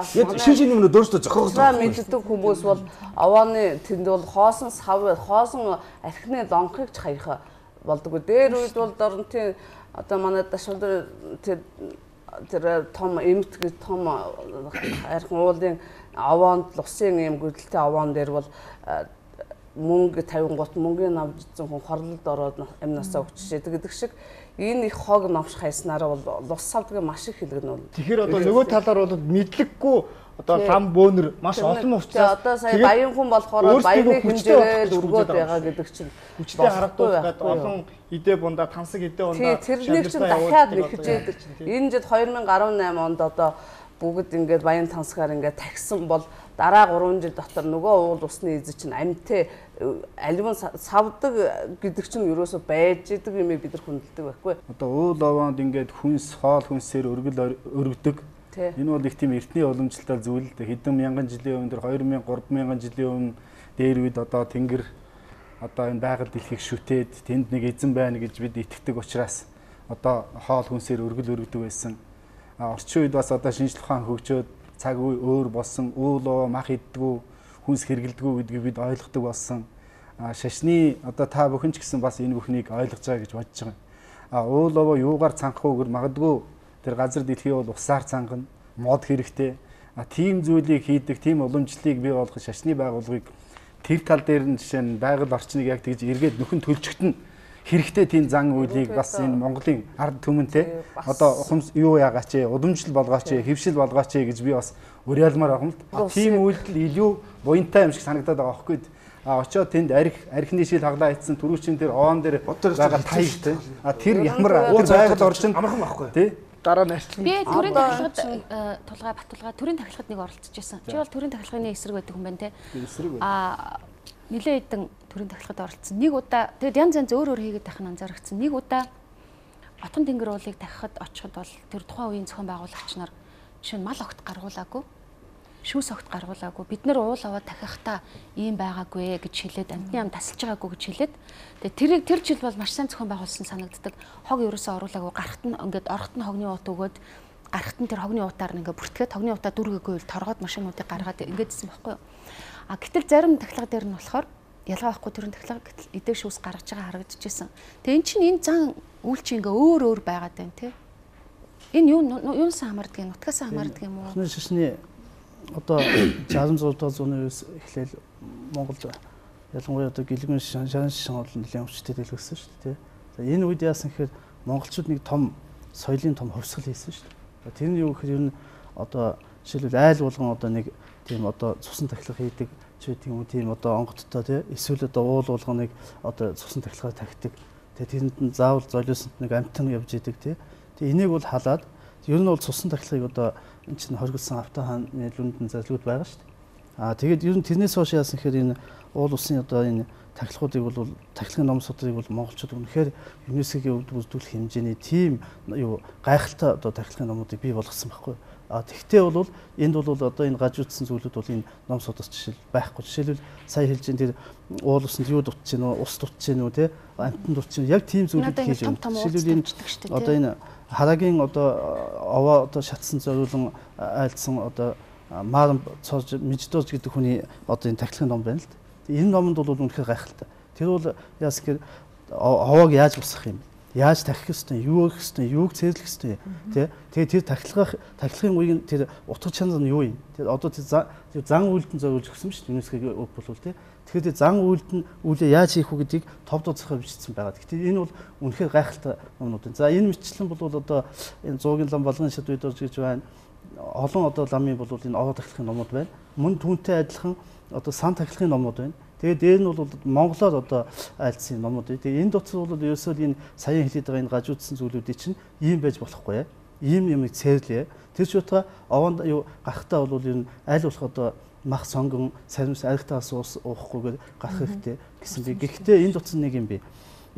чи. Яг шин юмнууд өөрсдөө зохиогдож байгаа. Мэддэг хүмүүс бол авааны тэнд бол хоосон архины лонхыг ч хаяха болдоггүй. Дээр үед бол дорнтын одоо манай дашвал тэр том эмт гэж том архин уулын аваанд усын юм гүдэлтэй аваан дээр бол мөнгө 50 гот мөнгөний авчихсан хүн хорлолд ороод амнасаа өгчээд гэдэг шиг энэ их хог навш хайснараа бол лус савдгийн маш их хэлгэн бол. Тэгэхээр одоо нөгөө талаар бол мэдлэггүй одоо лам бөөнөр маш олон учраас одоо сая баян хүн болохоор баяны хэмжээгээр өргөөд байгаа гэдэг чинь хүчтэй харагдуулаад олон идэ бундаа тансаг идэ бундаа тэрнийг чинь дахиад нэхжээдэг. Энэ жил 2018 онд одоо бүгд ингээд баян тансгаар ингээд тагсан бол дараа 3 жил дотор нөгөө уул усны эзэ чинь амьтээ аливан савдаг гэдэг чинь ерөөсө байж идэг юм бид нар хүндэлдэг байхгүй. Одоо уул аваанд ингээд хүнс хоол хүнсээр өргөдөг. Энэ бол их тийм эртний уламжлалтай зүйл л дээ. Хэдэн мянган жилийн өмнө 2000 3000 жилийн өмнө дээр үед одоо тэнгэр одоо энэ байгаль дэлхийг шүтээд тэнд нэг эзэн байна гэж бид итгэдэг учраас одоо хоол хүнсээр өргөдөг байсан. Орчин үед бас одоо шинжлэх ухаан хөгжөөд цаг үе өөр болсон, уул оо мах иддгүү, хүнс хэргэлдэггүй гэдгийг бид ойлгодог болсон. Шашны одоо та бүхэн ч гэсэн бас энэ бүхнийг ойлгож байгаа гэж бодож байгаа. Уул оо юугаар цанхах уу гэвэл магадгүй тэр газар дэлхий бол усаар цангана, мод хэрэгтэй. Тийм зүйлийг хийдэг, тийм уламжлалыг бий болгох шашны байгууллагыг тэр тал дээр нь жишээ нь байгаль орчныг яг тэгж эргээд нөхөн төлжөгтөн хэрэгтэй тийм зан үйлийг бас энэ Монголын ард түмэнтэй одоо юу яагаач, удамжил болгооч, хэвшил болгооч гэж би бас уриалмаар байгаа юм л. Тийм үйлдэл илүү буянтай юм шиг санагдаад байгаа байхгүй. Очоод тэнд архины шил хаглаа хийсэн түрүүчийн тэр оон дээр байгаа тай те. Тэр ямар байгаль орчин амархан байхгүй тий. Дараа нь арчлан. Би төрийн тахилгад тулгай Батулгаа төрийн тахилгад нэг оролцож байсан. Чи бол төрийн тахилгын эсрэг байдаг хүн байна те. Нилээ хэдэн төрийн тахилгад оролцсон. Нэг удаа тэгэд янз янз өөр хийгээд тахын анзаарчихсан. Нэг удаа Отгон тэнгэр уулыг тахихад очиход бол тэр тухайн үеийн зохион байгуулагч нар жишээ нь мал огт гаргуулаагүй. Шүүс огт гаргуулаагүй. Бид нэр уул аваад тахихтаа ийм байгаагүй гэж хэлээд амтны ам тасалж байгаагүй гэж хэлээд тэгээ тэр жил бол маш сайн зохион байгуулсан санагддаг. Хог ерөөсөө оруулаагүй. Гарахт нь ингээд орохт нь хогны уут өгөөд гарахт нь тэр хогны уутаар ингээд бүртгээд хогны уутаа дүргээгүй торгоод машинуудыг гаргаад ингээдсэн байхгүй юу? Гэтэл зарим тахилга дээр нь болохоор ялгаа байхгүй төрийн тахилга гэтэл эдээ шүүс гаргаж байгаа харагдчихсэн. Тэгээ эн чинь энэ зан үйлч ингээ өөр байгаад байна тий. Энэ юунаас хамаардаг юм? Нутгаас хамаардаг юм уу? Хны шашны одоо 66 дахь зууны үеэс эхлээл Монголд ялангуяа одоо гэлгэн шан бол нэлээд өвчтөд дэлгэрсэн шүү дээ. За энэ үед яасан гэхээр монголчууд нэг том соёлын том хувьсгал хийсэн шүү дээ. Тэрний юу гэхээр ер нь одоо жишээлбэл айл болгон одоо нэг тийм одоо цусан тахилга хийдэг ч гэдэг юм уу тийм одоо онгоцтой тий эсвэл одоо уул болгоныг одоо цусан тахилгаар тахидаг. Тэгээ тэрэнд нь заавал золиосонд нэг амтан явж идэг тий. Тэгээ энийг бол халаад ер нь бол цусан тахилгыг одоо энэ чинь хоригдсан автаа хааны лүндэн зарлигуд байгаа шүү дээ. Тэгээд ер нь тэрнээс хойш яасан гэхээр энэ уул улсын одоо энэ тахилгуудыг бол тахилгын номсуудыг бол монголчууд үнэхээр ЮНЕСКО-гийн өвд бүрдүүлэх хэмжээний тийм юу гайхалтай одоо тахилгын номуудыг бий болгосон байхгүй. Тэгтээ бол энд бол одоо энэ гажуудсан зүйлүүд бол энэ номсуудаас жишээл байхгүй. Жишээлбэл сая хэлж энэ тэр уул усанд юу дутж гин үү, ус дутж гин үү те амтан дутж гин яг тийм зүйлүүд хийж байна. Жишээлбэл энэ одоо энэ харагийн одоо овоо одоо шатсан зориулан айлдсан одоо мааран цоож мэждөөж гэдэг хүний одоо энэ тахилгын ном байна л да. Энэ номонд бол үнэхээр гайхалтай. Тэр бол яас гэхээр овоог яаж бусгах юм? Яаж тахих ёстой, юу хийх ёстой, юуг цэрлэх ёстой тий. Тэгээд тэр тахилгын үеийн тэр утга чанар нь юу юм? Тэр одоо тэр зан үйлдэн зориулж өгсөн шүү дээ. ЮНЕСКО-гийн өв болвол тий. Тэгэхээр тэр зан үйлдэн үйлээ яаж хийх үү гэдгийг тов тооцоохоор бичсэн байгаа. Гэхдээ энэ бол үнэхээр гайхалтай номнууд байна. За энэ мэтчлэн бол одоо энэ зуугийн лам болгон шат үед орж гэж байна. Олон одоо ламын бол энэ овоо тахилгын номууд байна. Мөн түүнтэй адилхан одоо сан тахилгын номууд байна. Тэгээд дээр нь бол монголоор одоо айлдсан номууд. Тэгээд энэ дотор бол ерөөсөө энэ саяхан хэлээд байгаа энэ гажуудсан зүйлүүдийн чинь ийм байж болохгүй. Ийм юм цээрлээ. Тэр ч утга овоонд юу гарахтаа бол ер нь аль болох одоо мах сонгон саримс аригтаас уухгүйгээр гарах хэрэгтэй гэсэн би. Гэхдээ энэ дотор нэг юм бэ.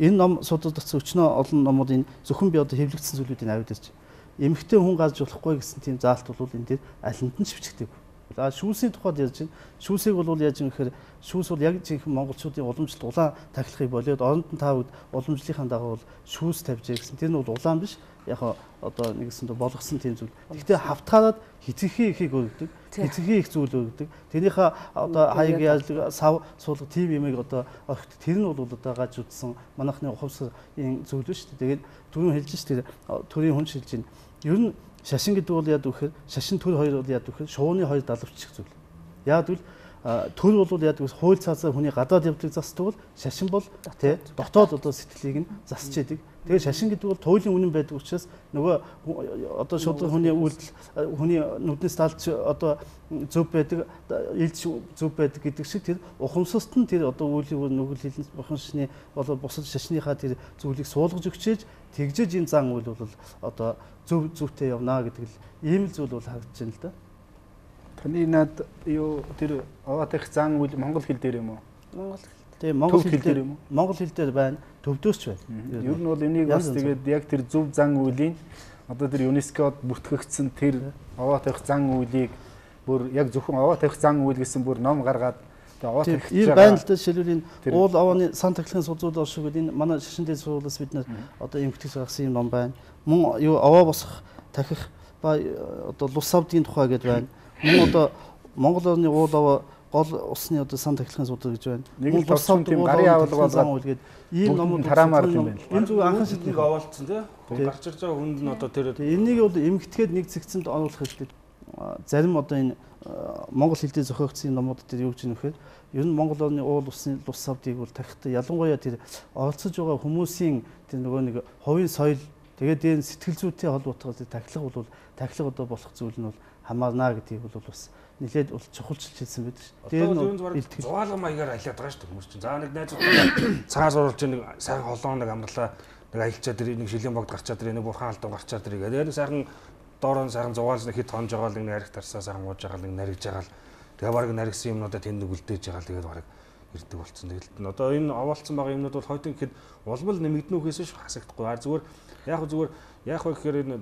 Энэ ном судалдагч өчнөө олон номууд энэ зөвхөн би одоо хэвлэгдсэн зүйлүүдийг аваад ирж эмэгтэй хүн гарч болохгүй гэсэн тийм заалт бол энэ дээр алинд нь ч бичигдээгүй. Шүүсийн тухайд ярьж байна. Шүүсийг бол яаж юм гэхээр шүүс бол яг жинхэнэ монголчуудын уламжлалт улаан тахилгыг болоод оронд нь та үед уламжлалынхаа дагуу бол шүүс тавьж гэсэн. Тэр нь бол улаан биш. Яг одоо нэгсэн болгосон тийм зүйл. Гэхдээ хавтгаараад хитрхи ихийг өргөдөг. Хитрхи их зүйл өргөдөг. Тэрнийхээ одоо хаяг яаж сав суулга тийм юмыг одоо огт тэр нь бол одоо гаж удсан манайхны хувьсгал зүйл биш. Тэгээд түрүүн хэлж шүү дээ. Төрийн хүн шилж байна. Ер нь шашин гэдэг бол яад вэхээр шашин төр хоёр бол яад вэхээр шууны хоёр далавчих зүйл. Яад вэ? Төр бол яад вэ? Хууль цаасаа хүний гадаад явдлыг засдаг бол шашин бол тий дотоод одоо сэтгэлийг нь засч яадаг. Тэгээ шашин гэдэг бол туйлын үнэн байдаг учраас нөгөө одоо шудраг хүний үйлдэл хүний нүднээс талж одоо зөв байдаг, илж зөв байдаг гэдэг шиг тэр ухамсарт нь тэр одоо үеийн нүгэл хэлнэ бурхан шашны болоод бусад шашныхаа тэр зүйлийг суулгаж өгчээж тэгжээж энэ зан үйл бол одоо зөв зүйтэй явнаа гэдэг л ийм л зүйл бол харагдаж байна л да. Таны над юу тэр овоотх зан үйл монгол хэл дээр юм уу? Монгол хэл. Тэгээ монгол хэл дээр юм уу? Монгол хэл дээр байна. Төвдөөс ч байна. Ер нь бол энийг бас тэгээд яг тэр зөв зан үйлийн одоо тэр ЮНЕСКОд бүртгэгдсэн тэр овоотх зан үйлийг бүр яг зөвхөн овоотх зан үйл гэсэн бүр ном гаргаад тэгээ овоотх ийм байна л да. Жишээлбэл энэ уул овооны сан тахилгын судалгаа оршигод энэ манай шашинлын сургуулиас бид нар одоо эмгэгтэйс гаргасан юм ном байна. Мөн юу овоо босох тахих ба одоо лус савдгийн тухай гэдээ байна. Мөн одоо Монголын уул аваа гол усны одоо сан тахилгын судаг гэж байна. Нэг л тусам тийм гарын авалга болгоод ийм номууд тараамаар юм байна. Энэ зүгээр анхан шатныг овоолцсон тийм. Гарч ирж байгаа хүнд нь одоо тэр энийг бол эмгэтгээд нэг зэгцэнд оруулах хэрэгтэй. Зарим одоо энэ монгол хэл дээр зохиогдсон номууд дээр юу гэж юм вэхээр ер нь монгол орны уул усны лус савдыг бол тахихтай ялангуяа тэр оролцож байгаа хүмүүсийн тэр нөгөө нэг хувийн соёл тэгээд дээр сэтгэл зүйтэй холбоотойгоо тахилга одоо болох зүйл нь бол хамаарна гэдгийг бол бас нэлээд бол чухалчилж хэлсэн байдаг шүү. Тэр нь зугаалга маягаар алиад байгаа шүү дээ хүмүүс чинь. За нэг найзууд цагаас оруулж нэг сайн холоон нэг амрлаа нэг аялчаад тэр нэг шилийн богд гарчаад тэр нэг бурхан алдаа гарчаад тэр тэгээд сайхан доороо сайхан зугаалж хэд хонж байгаа л нэг нариг тарсаа сайхан ууж байгаа л нэг наригж байгаа л тэгээ бараг наригсан юмнуудаа тэнд үлдээж байгаа л тэгээд бараг ирдэг болцсон. Тэгээд одоо энэ овоолцсон байгаа юмнууд бол хойд ихэд улмал нэмэгднүүхээс ш хасагдахгүй. Зүгээр яг вэ гэхээр энэ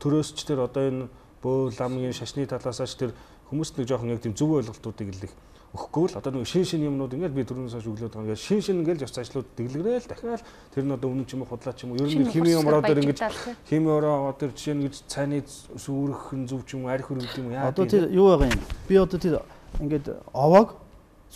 төрөөсч тэр одоо энэ бөөл амгийн шашны талаасаач тэр хүмүүст нэг жоохон яг тийм зөв ойлголтуудыг л их өгөхгүй л одоо нэг шин юмнууд ингээд би түрүүнээс хойш өглөөд байгаа. Ингээд шин ингээд ёс ажлууд дэглэгрээл дахиад тэр нь одоо өмнө ч юм уу худлаа ч юм уу ер нь химийн ороо дээр ингээд химийн ороо тэр жишээ нь гэж цайны сүрхэн зөв ч юм уу арх хөрөг юм яа. Одоо тэр юу байгаа юм? Би одоо тэр ингээд овоог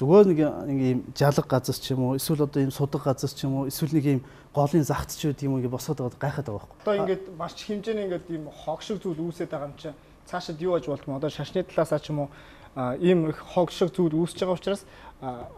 зүгээр нэг ийм жалга газар ч юм уу эсвэл одоо ийм судаг газар ч юм уу эсвэл нэг ийм голын загт ч гэдэг юм уу ингээд босоод байгаа гайхаад байгаа байхгүй. Одоо ингээд маш хэмжээний ингээд ийм хог шиг зүйл үүсээд байгаа юм чинь цаашид юу аж болдгоо одоо шашны талаасаа ч юм уу ийм их хог шиг зүйл үүсэж байгаа учраас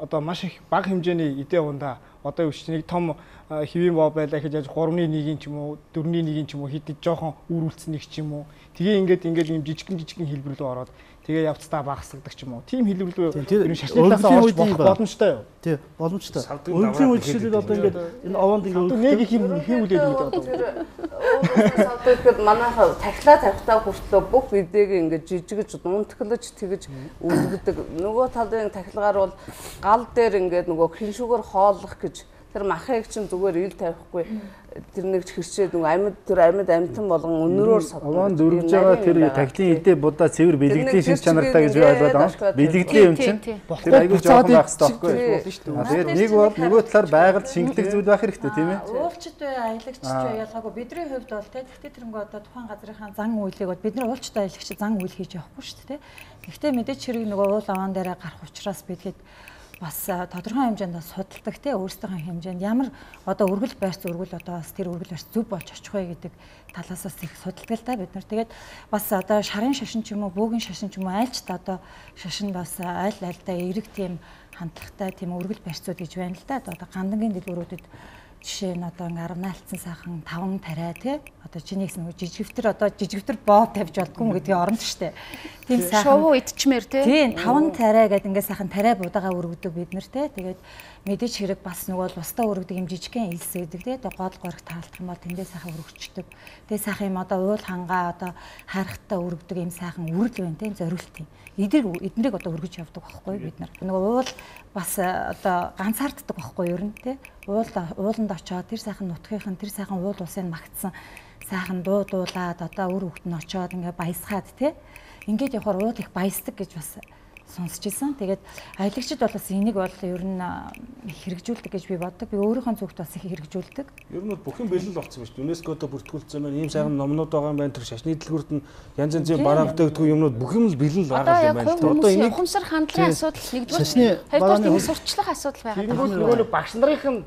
одоо маш их бага хэмжээний эдээ ундаа одоо өвч нэг том хэвийн боо байлаа гэж 3-1 ч юм уу 4-1 ч юм уу хэд жоохон үүрүүлсэн нэг ч юм уу тэгээ ингээд ийм жижигхэн хэлбэр рүү ороод тэгээ явцдаа багасгадаг ч юм уу. Тим хэлбэр рүү энэ шашны талаас орж болох боломжтой юу? Тий, боломжтой. Өвлийн үед жишээлбэл одоо ингээд энэ овоонд ингээд нэг их юм үлээд байдаг одоо. Тэгэхээр манайхаа тахилаа тавихтаа хүртлөө бүх бидээг ингээд жижигж дуунтглаж тэгж үлддэг. Нөгөө талын тахилгаар бол гал дээр ингээд нөгөө хиншүүгээр хооллох гэж тэр махыг чинь зүгээр ил тавихгүй тэр нэг хэрчээд нөгөө амьд амтан болгон өнөрөөр садна. Овоон дөрвж байгаа тэр тахилын эдээ будаа цэвэр бэлгэдлийн шин чанартай гэж би ойлгоод байгаа. Бэлгэдлийн юм чинь тэр аягүй жоохон байх хэрэгтэй байхгүй. Тэгээд нэг бол нөгөө талаар байгальд шингэлэх зүйл байх хэрэгтэй тийм ээ. Уулчт бай, аялагч бай ялгаагүй бидний хувьд бол тэгтээ тэрнгөө одоо тухайн газрынхаа зан үйлийг бол бид нар уулчт аялагч зан үйл хийж явахгүй шүү дээ. Гэхдээ мэдээч хэрэг нөгөө уул аваан дээрээ гарах учраас бидгээд бас тодорхой хэмжээнд судалдаг те өөрсдийнхөө хэмжээнд ямар одоо өргөл байрц өргөл одоо бас тэр өргөл байрц зөв болж очих вэ гэдэг талаас бас их судалдаг л да бид нар. Тэгээд бас одоо шарын шашин ч юм уу бөөгийн шашин ч юм уу айлч та одоо шашин бас аль альдаа эерэг тийм хандлагатай тийм өргөл байрцууд гэж байна л да. Одоо гандангийн дэлгүүрүүдэд жишээ нь одоо ингээ 10 наалтсан сайхан 5 тариа тий одоо чинийгс нөгөө жижигвтер боо тавьж болдгоо гэдгийг оронд штэ тийм сайхан шоу идчмээр тий 5 тариа гэдэг ингээ сайхан тариа будаага өргөдөг бид нар тий тэгээд мэдээж хэрэг бас нөгөө бусдаа өргөдөг юм жижигхэн илс гэдэг тий одоо гол горих таалдах юм бол тэндээ сайхан өргөчдөг тэгээ сайхан юм одоо уул хангаа одоо хайрхтаа өргөдөг юм сайхан үрэл байна тий зориулт юм эднэрийг одоо өргөж явдаг байхгүй бид нар нөгөө уул бас одоо ганцаарддаг байхгүй ер нь тий ууланд очоод тэр сайхан нутгийнхан тэр сайхан уул улсын магтсан сайхан дуулаад одоо үр хөвгт нь очоод ингээ баясгаад тий ингээд явахаар уул их баясдаг гэж бас сонсч ирсэн. Тэгээд аялагчид бол бас энийг бол ер нь хэрэгжүүлдэг гэж би боддог. Би өөрийнхөө зүгт бас их хэрэгжүүлдэг. Ер нь бүх юм бэлэн болсон байна шүү дээ. ЮНЕСКО-д бүртгүүлсэн байна. Ийм сайхан номнууд байгаа юм байна. Тэр шашны дэлгүүрт нь янз янзын бараа бүтээгдэхүүн юмнууд бүх юм л бэлэн л байгаа юм байна. Одоо энийг ухамсар хандлагын асуудал нэгдүгээр хоёрдугаар сурчлах асуудал байгаа. Нөгөө нэг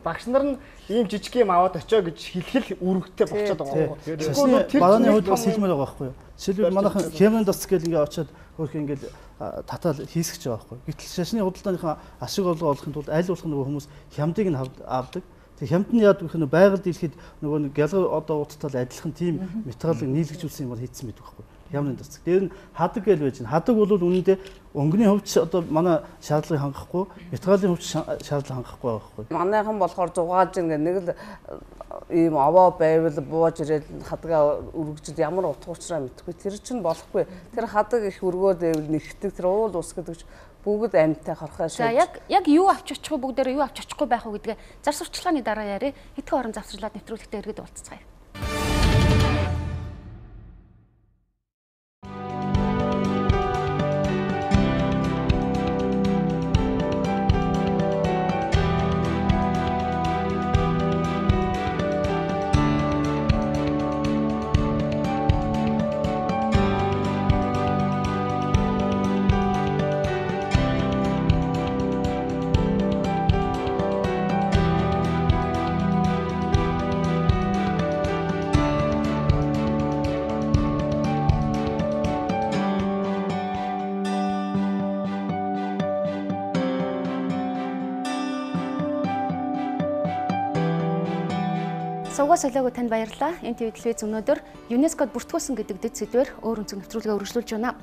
багш нар нь ийм жижиг юм аваад очоо гэж хэлхэл үүрэгтэй болчиход байгаа. Тэгэхээр барааны хувьд бас хэлмээр байгаа байхгүй юу? Жишээлбэл манайхан Хэмрэн дас гэл ингээ очоод хөрх ингээд татаал хийсгэж байгаа байхгүй. Гэтэл шашны худалдааныхаа ашиг орлого олохын тулд аль болох нөгөө хүмүүс хямдыг нь авдаг. Тэг хямд нь яадаг вэ? Байгаль дэлхийд нөгөө нэг гялгар одоо утастал адилхан тийм материалыг нийлэгжүүлсэн юм бол хийцэн байдаг байхгүй. Хямдын дасдаг. Тэр нь хадаг гэж байж байна. Хадаг бол үнэндээ өнгөний хувьд одоо манай шаардлагыг хангахгүй, материалын хувьд шаардлага хангахгүй байгаа байхгүй. Манайхан болохоор зугааж ингээ нэг л ийм овоо байвал бууж ирээд хадгаа өргөжөд ямар утга учраа мэдхгүй. Тэр чинь болохгүй. Тэр хадаг их өргөөд байвал нэгтгэдэг тэр уул ус гэдэг бүгд амьттай хорхоо шийдэж. За яг юу авч очих вэ бүгдээрээ юу авч очихгүй байх вэ гэдгээ зар сурталчилгааны дараа яриа. Хэдхэн орон завсарлаад нэвтрүүлэгтээ иргэд уулзцгаая. Сувгаа солиогоо танд баярлалаа. Энэ телевиз өнөөдөр ЮНЕСКОд бүртгүүлсэн гэдэг дэд сэдвээр өөр өнцөг нэвтрүүлгээ үргэлжлүүлж байна.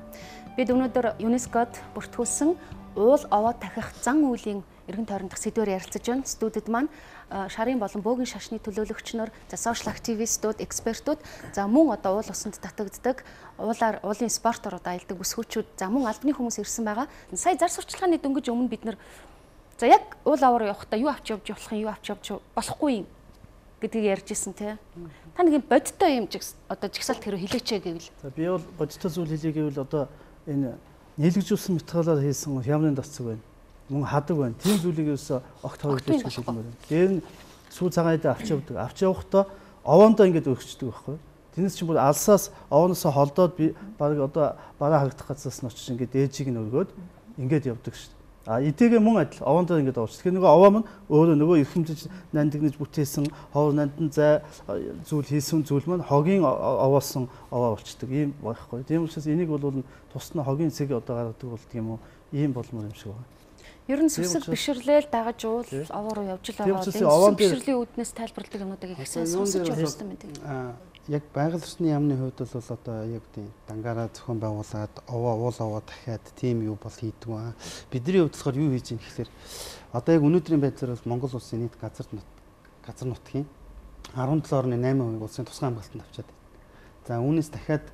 Бид өнөөдөр ЮНЕСКОд бүртгүүлсэн уул овоо тахих зан үйлийн эргэн тойрон дахь сэдвээр ярилцаж байна. Студид маань шарын болон бөөгийн шашны төлөөлөгч нар, сошиал активистууд, экспертүүд, за мөн одоо уул усанд татагддаг, уулын спортоор аялдаг бүсгүүчүүд, за мөн албаны хүмүүс ирсэн байгаа. Сая зар сурчлагын дөнгөж өмнө бид нар за яг уул аваар явахдаа юу авч явж болох юм, юу авч явж болохгүй юм гэдгийг ярьж ирсэн тий. Та нэг юм бодиттой юм одоо жигсаалт хэрэг хэлээч гэвэл. За би бол бодиттой зүйл хэлье гэвэл одоо энэ нийлэгжүүлсэн материалаар хийсэн хямрын дасцэг байна. Мөн хадаг байна. Тийм зүйлийг ерөөсө огт хавьлж гэж хэлмээр байна. Дээр нь сүү цагаан идэ авч явдаг. Авч явахдаа овоондоо ингэж өгчдөг байхгүй. Тэрнээс чинь бүр алсаас овооноосоо холдоод би баг одоо бараа харагдах газраас нь очиж ингэж ээжийг нь өргөөд ингэж явдаг шүү дээ. А идэгээ мөн адил овоондоо ингэж оож. Тэгэхээр нөгөө овоо маань өөрөө нөгөө эрхэмжиж нандинж бүтээсэн ховор нандан зай зүйл хийсэн зүйл маань хогийн овоосон овоо болчдөг ийм байхгүй. Тийм учраас энийг бол тусна хогийн цэг одоо гаргадаг болдго юм уу? Ийм болмоор юм шиг байна. Ер нь сүсэг бишрлээл дагаж уул овоо руу явж л байгаа. Энэ бишрлийн үүднээс тайлбарладаг юмнуудыг их сайн сонсож явсан байдаг. Яг байгаль орчны яамны хувьд бол одоо яг тийм дангаараа зохион байгуулад уул овоо дахиад тийм юу бол хийдэг ба. Бидний хувьд болохоор юу хийж ийм гэхээр одоо яг өнөөдрийн байдлаар бол Монгол улсын нийт газар нутгийн 17.8% улсын тусгай хамгаалтанд авчаад байна. За үүнээс дахиад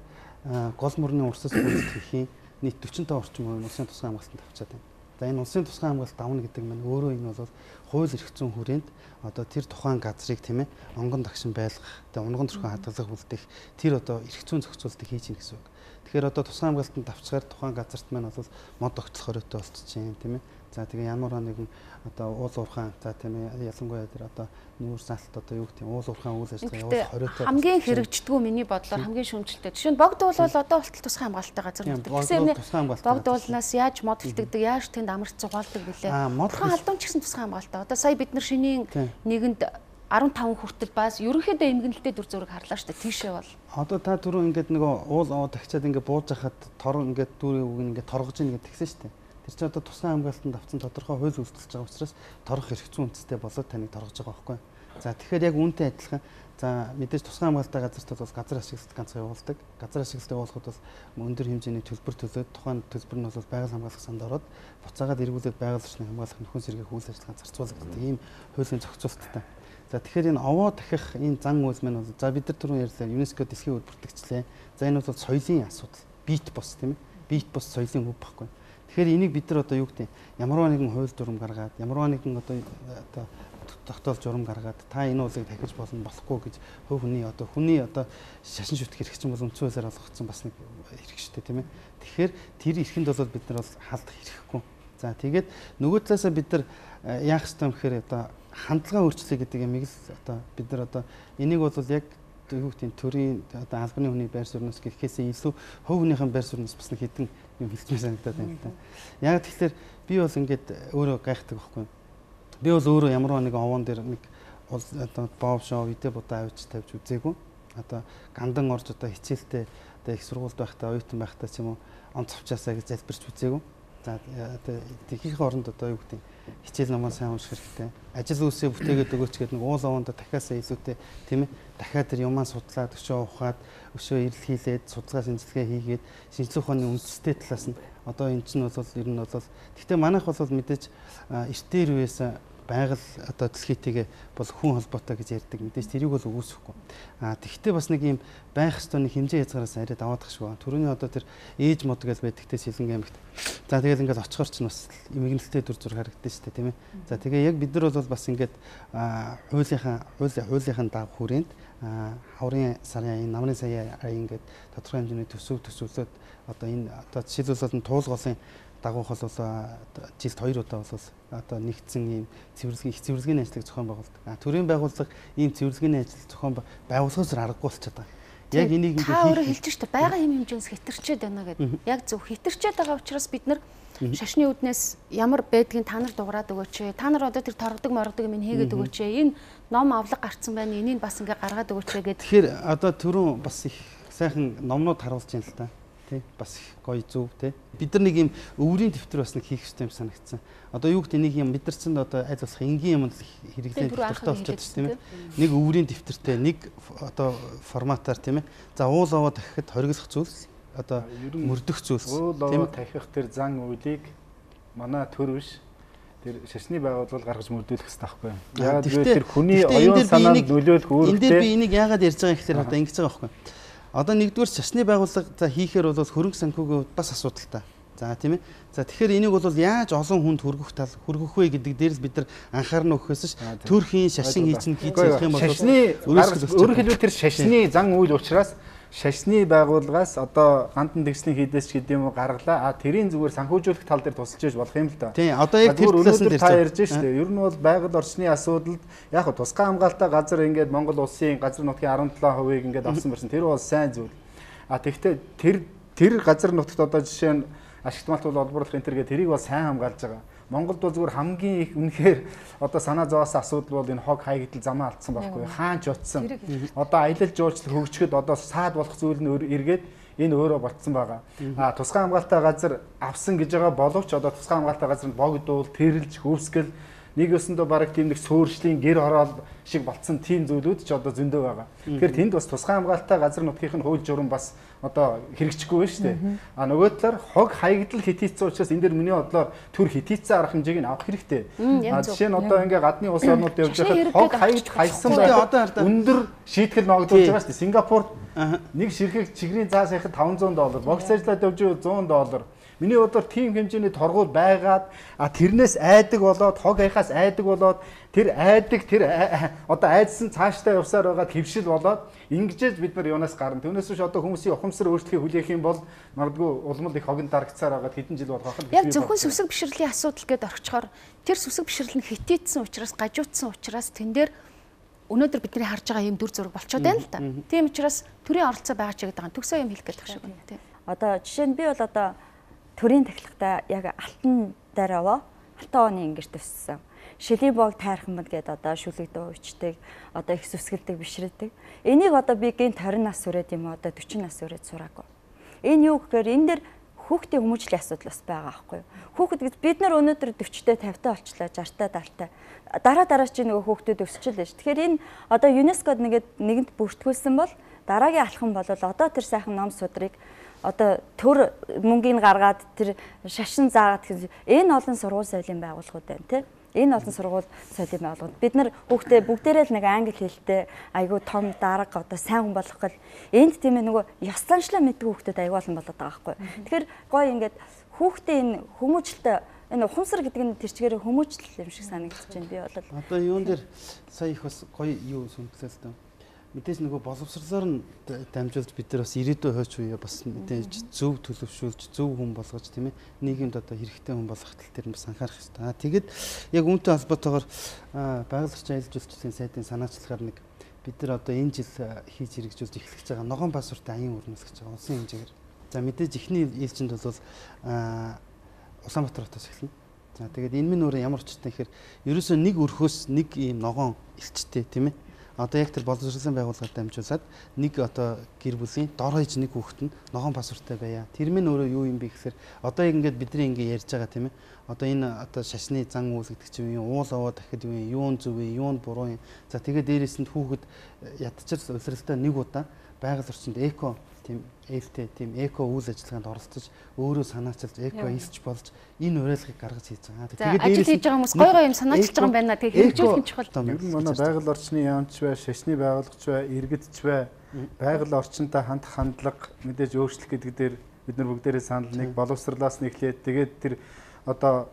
гол мөрний урсгал үйлчлэхийн нийт 45 орчим хувийн улсын тусгай хамгаалтанд авчаад байна. За энэ улсын тусгай хамгаалалт давна гэдэг нь өөрөө энэ бол хууль эрх зүйн хүрээнд одоо тэр тухайн газрыг тийм ээ онгон дагшин байлгах, тэгээ унган төрхөн хадгалах үлдэх тэр одоо эрх зүйн зохицуултыг хийж гин гэсэн үг. Тэгэхээр одоо тусгай хамгаалтанд авчгаар тухайн газарт маань бол мод огтлох хоройтой болчихжээ тийм ээ. За тэгээ ямар нэгэн одоо уул уурхаан за тийм ээ ялангуяа тэр одоо нүүр салт одоо юу гэх тийм уул уурхаан үйл ажиллагаа хоройтой хамгийн хэрэгждэггүй миний бодлоор хамгийн шүүмжлэлтэй. Жишээ нь богд уул бол одоо болтол тусгай хамгаалалттай газар нутаг. Тэгэхээр богд уулнаас яаж мод илтгэдэг, яаж тэнд амарч зугаалдаг билээ. Бурхан алдамж гэсэн тусгай хамгаалалттай. Одоо сая бид нар шинийн нэгэнд 15 хүртэл баас ерөнхийдөө эмгэнэлтэй дүр зураг харлаа шүү дээ. Тийшээ бол. Одоо та түрүү ингээд нөгөө уул овоо тагчаад ингээд бууж хахад тор ингээд дүүрээ үг ингээд торгож ийн гэдэг тэгсэн шүү дээ. Тэр чинь одоо тусгай хамгаалтанд авсан тодорхой хууль үйлдэлж байгаа учраас торгох эрх зүйн үндэстэй болоод таныг торгож байгаа байхгүй. За тэгэхээр яг үүнтэй адилхан за мэдээж тусгай хамгаалалттай газартад бол газар ашиглалт ганцхан явуулдаг. Газар ашиглалтыг явуулахад бол өндөр хэмжээний төлбөр төлөөд тухайн төлбөр нь бол байгаль хамгаалах санд ороод буцаагаад эргүүлээд байгаль орчныг хамгаалах нөхөн сэргээх үйл ажиллагаанд зарцуулдаг гэдэг ийм хуулийн зохицуулалттай. За тэгэхээр энэ овоо дахих энэ зан үйл маань бол за бид нар түрүүн ярьлаа ЮНЕСКО дэлхийн үүд бүртгэгчлээ. За энэ бол соёлын асуудал. Бит бос тийм ээ. Бит бос соёлын хөв баггүй. Тэгэхээр энийг бид нар одоо юу гэдэг ямарваа нэгэн хууль журам гаргаад ямарваа нэгэн одоо тогтоол журам гаргаад та энэ уулыг дахиж болно болохгүй гэж хүний одоо шашин шүтэх эрх чинь бол үндсэн хуулиар олгогдсон бас нэг эрх шүү дээ тийм ээ. Тэгэхээр тэр эрхэнд бол бид нар бол халдах хэрэггүй. За тэгээд нөгөө талаасаа бид нар яах ёстой юм гэхээр одоо хандлага өөрчлөлт гэдэг юмыг л одоо бид нар одоо энийг бол яг юу гэдэг төрийн одоо албаны хүний байр сууриас гэхээсээ илүү хувь хүнийхэн байр сууриас бас нэг хэдэн юм хэлцмээр санагдаад байна л да. Яг тэгэхээр би бол ингээд өөрөө гайхдаг байхгүй. Би бол өөрөө ямарваа нэг овоон дээр нэг одоо бов шоу идэ будаа авч тавьж үзээгүй. Одоо гандан орж одоо хичээлтэй одоо их сургуульд байхдаа оюутан байхдаа ч юм уу онц авчаасаа гэж залбирч үзээгүй. За одоо техникийн оронд одоо юу гэдэг хичээл намаа сайн унших хэрэгтэй. Ажил үйлсээ бүтээгээд өгөөч гэдэг нэг уул овоондоо дахиасаа илүүтэй тийм ээ. Дахиад тэр юмаа судлаад өшөө ухаад өшөө ирэл хийлээд судалгаа шинжилгээ хийгээд шинжилгээ ухааны үндэстэй талаас нь одоо эн чинь бол ер нь бол гэхдээ манайх бол мэдээж эртээр үеэс байгаль одоо дэлхийтэйгээ бол хүн холбоотой гэж ярьдаг. Мэдээж тэрийг бол өгөөсөхгүй. Тэгвэл бас нэг юм байх ёстой нэг хэмжээ язгаараас арай даваадах шиг байна. Түрүүний одоо тэр ээж мод гэж байдагтай Сэлэнгийн аймагт. За тэгэл ингээд очихор ч бас эмгэнэлтэй дүр зураг харагдаж штэ тийм ээ. За тэгээ яг бид нар бол бас ингээд хуулийнхаа даг хүрээнд хаврын сарын аян намрын сая аян ингээд тодорхой хэмжээний төсөвлөд одоо энэ одоо жишээлбэл туулгалын дагуух бол жилд 2 удаа бол одоо нэгдсэн ийм цэвэрлэгийн ажлыг зохион байгуулдаг. Төрийн байгууллага ийм цэвэрлэгийн ажил зохион байгуулахаас аргагүй болчиход байгаа. Яг энийг ингээд та өөрөө хэлж штэ байгаа юм хэмжээс хэтэрчээд байна гэдэг. Яг зөв хэтэрчээд байгаа учраас бид нар шашны үүднээс ямар байдгийг та нар дуурайд өгөөч. Та нар одоо тэр торгодог моргодог юм хийгээд өгөөч. Энэ ном авлага гарцсан байна. Энийг бас ингээ гаргаад өгөөч гэдэг. Тэгэхээр одоо түрүүн бас их сайхан номнууд харуулж байна л та. тий бас гоё зөв тий. Бид нар нэг юм өврийн дэвтэр бас нэг хийх хэрэгтэй юм санагдсан. Одоо юу гэдэг нэг юм бид нар ч одоо айз болох энгийн юм хэрэглэн дэвтэртэй болчиход шүү тийм ээ. Нэг өврийн дэвтэртэй нэг одоо форматаар тийм ээ. За уул овоо дахиад хоригдох зүйлс одоо мөрдөх зүйлс уул овоо дахих тэр зан үйлийг манай төр биш тэр шашны байгууллага гаргаж мөрдүүлэх хэрэгтэй байхгүй юу? Яагаад гэвэл тэр хүний оюун санаанд нөлөөлөх үүрэгтэй. Энд дээр би энийг яагаад ярьж байгаа гэхээр одоо ингэж байгаа байхгүй юу? Одоо нэгдүгээр шашны байгууллага за хийхээр бол хөрөнгө санхүүгийн хувьд бас асуудалтай. За тийм ээ. За тэгэхээр энийг бол яаж олон хүнд хүргэх вэ гэдэг дээрс бид нар анхаарна өгөхөөс төрхийн шашин хийж явах юм бол шашны өөрөөр хэлбэл тэр шашны зан үйл учраас шашны байгууллагаас одоо гандан тэгслийн хийдээс ч гэдэг юм уу гаргалаа. А тэрийн зүгээр санхүүжүүлэх тал дээр тусалж яж болох юм л да. Тийм одоо яг тэр талаас нь та ярьж штэ. Ер нь бол байгаль орчны асуудалд яг тусгай хамгаалалтаа газар ингээд Монгол улсын газар нутгийн 17%-ийг ингээд авсан барьсан. Тэр бол сайн зүйл. А тэгвэл тэр газар нутагт одоо жишээ нь ашигт малтуул олборлох энэ төргээ тэрийг бол сайн хамгаалж байгаа. Монголд бол зүгээр хамгийн их үнэхээр одоо санаа зовоос асуудал бол энэ хог хайгдал замаа алдсан байхгүй хаан ч утсан. Одоо аялал жуулчлал хөгжихэд одоо саад болох зүйл нь эргээд энэ өөрөө болцсон байгаа. А тусгай хамгаалалтаа газар авсан гэж байгаа боловч одоо тусгай хамгаалалтаа газар нь богдуул, тэрэлж, хөвсгөл нэг өсөндөө бараг тийм нэг сөөршлийн гэр хороол шиг болцсон тийм зүйлүүд ч одоо зөндөө байгаа. Тэгэхээр тэнд бас тусгай хамгаалалтаа газар нутгийн хууль журам бас одоо хэрэгжихгүй байна шүү дээ. А нөгөө талаар хог хаягдл хитийцсэн учраас энэ дэр миний бодлоор төр хитийцсэн арга хэмжээг нь авах хэрэгтэй. А жишээ нь одоо ингээ гадны улс орнууд явж байхад хог хаягд хайсан байгаад өндөр шийтгэл ногдуулж байгаа шүү дээ. Сингапурт нэг ширхэг чигрийн заа саяхад $500, богц ажиллаад явж $100. Миний бодлоор тийм хэмжээний торгуул байгаад тэрнээс айдаг болоод хог хаяхаас айдаг болоод тэр айдаг тэр одоо айдсан цаашдаа явсаар байгаа хөвшил болоод ингэж бид нар юунаас гарна. Түүнээс биш одоо хүмүүсийн ухамсар өөрчлөхийг хүлээх юм бол магадгүй улмал их хогонд дарагцаар байгаа хэдэн жил болох нь. Яг зөвхөн сүсэг бишрэлийн асуудал гэдээ орчхоор тэр сүсэг бишрэл нь хитээдсэн учраас гажуудсан учраас тэн дээр өнөөдөр бидний харж байгаа юм дүр зураг болчиход байна л да. Тийм учраас төрийн оролцоо байгаа ч гэдэг төгсөө юм хэлэх гэдэг шиг байна тийм. Одоо жишээ нь би бол одоо төрийн тахилгатай яг алтан дээр аваа алтан оны ингэр төссөн. Шилийн бог тайрхан мод гэдэг одоо шүлэгдөө уучдаг, одоо их сүсгэлдэг бишрэдэг. Энийг одоо би гинт 20 нас хүрээд юм одоо 40 нас хүрээд сураагүй. Энэ юу гэхээр энэ дэр хүүхдийн хүмүүжлийн асуудал бас байгаа байхгүй юу? Хүүхэд гэж бид нар өнөөдөр 40-тэй 50-тай болчлаа, 60-тай 70-тай. Дараа чи нөгөө хүүхдүүд өсчихлээ ш. Тэгэхээр энэ одоо ЮНЕСКОд нэгэнд бүртгүүлсэн бол дараагийн алхам бол одоо тэр сайхан ном судрыг одоо төр мөнгөний гаргаад тэр шашин заагаад энэ олон сургууль соёлын байгууллагууд байна тий. Энэ олон сургууль соёлын байгууллагууд бид нар хүүхдээ бүгдээрээ л нэг англи хэлтэй айгүй том дарга одоо сайн хүн болох гэл энд тийм ээ нөгөө ёслончлаа мэддэг хүүхдэд айгүй олон болоод байгаа байхгүй. Тэгэхээр гоё ингээд хүүхдээ энэ хүмүүжлэлтэй энэ ухамсар гэдэг нь тэр чигээр хүмүүжлэл юм шиг санагдаж байна би бол. Одоо юун дээр сая их бас гоё юу сүнслээ л дээ. Мэдээж нөгөө боловсрлоор нь дамжуулж бид нар бас ирээдүйн хойч үе бас мэдээж зөв төлөвшүүлж зөв хүн болгож тийм ээ нийгэмд одоо хэрэгтэй хүн болгох тал дээр бас анхаарах хэрэгтэй. Тэгэд яг үүнтэй холбоотойгоор байгаль орчин аялал жуулчлалын сайдын санаачлагаар нэг бид нар одоо энэ жил хийж хэрэгжүүлж эхлэж байгаа ногоон пассвортын аян өрнөс гэж байгаа улсын хэмжээгээр. За мэдээж эхний ээлжинд бол Улаанбаатар хотоос эхэлнэ. За тэгээд энэ минь өөрөө ямар очтой гэхээр ерөөсөө нэг өрхөөс нэг ийм ногоон элчтэй тийм ээ. Одоо яг тэр боловсролын байгууллагад дамжуулаад нэг одоо гэр бүлийн дор хаяж нэг хүүхэд нь ногоон пассворттай байя. Тэр минь өөрөө юу юм бэ гэхээр одоо ингээд бидний ингээ ярьж байгаа тийм ээ. Одоо энэ одоо шашны зан үйл гэдэг чинь юу уул аваа дахиад юун зөв вэ, юун буруу юм. За тэгээд дээрээс нь хүүхэд ядчил улсралтай нэг удаа байгаль орчинд эко тийм ээлтэй тийм эко үйл ажиллагаанд оролцож өөрөө санаачилж эко хийсч болж энэ уриалгыг гаргаж хийж байгаа. Тэгээд ажил хийж байгаа хүмүүс гой юм санаачилж байгаа юм байна. Тэгээд хэрэгжүүлэх нь чухал. Ер нь манай байгаль орчны яамч бай, шашны байгууллагч бай, иргэдч бай, байгаль орчинтой хандах хандлага мэдээж өөрчлөх гэдэг дээр бид нар бүгдээрээ санал нэг боловсрлоос нэхлээд тэгээд тэр одоо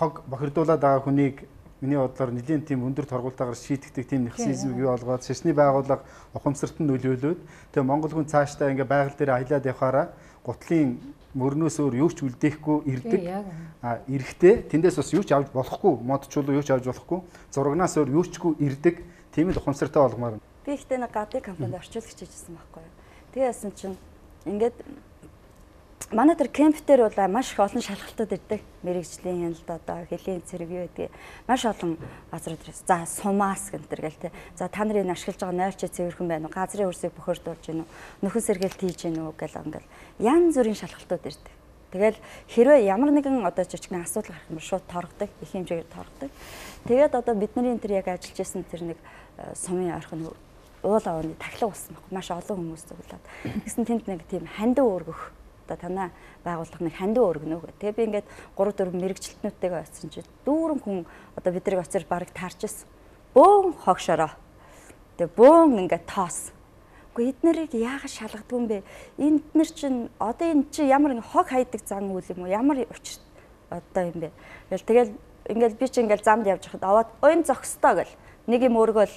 хог бохирдуулаад байгаа хүнийг миний бодлоор нэлийн тийм өндөр торгуултаагаар шийтгэдэг тийм механизмыг бий болгоод шашны байгууллага ухамсарт нь нөлөөлөөд тэгээ Монгол хүн цаашдаа ингээ байгаль дээр аялаад явхаараа гутлын мөрнөөс өөр юу ч үлдээхгүй ирдэг. Эрэхтэй тэндээс бас юу ч авч болохгүй, модчулуу юу ч авч болохгүй, зурагнаас өөр юу чгүй ирдэг. Тийм л ухамсартай болгомоор. Би ихтэй нэг гадны компанид орчуулагч хийжсэн байхгүй юу. Тэгээ яасан чинь ингээд манай тэр кемп дээр бол маш их олон шалгалтууд ирдэг. Мэргэжлийн хяналт одоо хөлийн цэрэг юу гэдэг маш олон газрууд ирсэн. За сумаас гэнтэр гэл те. За та нарын ашиглаж байгаа 0 ч цэвэрхэн байна уу? Газрын хөрсийг бохирдуулж гин үү? Нөхөн сэргээлт хийж гин үү гэл ингээл янз бүрийн шалгалтууд ирдэг. Тэгэл хэрвээ ямар нэгэн одоо жижигхэн асуудал гарах юм бол шууд торгодог, их хэмжээгээр торгодог. Тэгээд одоо бидний тэр яг ажиллаж исэн тэр нэг сумын ойрхон уул авааны тахилга болсон баг. Маш олон хүмүүс зөвлөд. Тэгсэн тэнд нэг тийм хандив өргөх. Одоо танаа байгууллага нэг хандив өргөнө гэх. Тэгээ би ингээд 3 4 мэрэгчлэтнүүдтэйгээ очсон чинь дүүрэн хүн одоо бидний очир бараг таарчсэн. Бөөн хогшороо. Тэгээ бөөн ингээд тоос. Гэхдээ эднэрийг яагаад шалгадаг юм бэ? Эднэр чинь одоо энэ чи ямар нэг хог хайдаг зан үйл юм уу? Ямар учир одоо юм бэ? Тэгэл ингээд би чи ингээд замд явж хахад аваад ойн зогсдоо гэл. Нэг юм өргөөл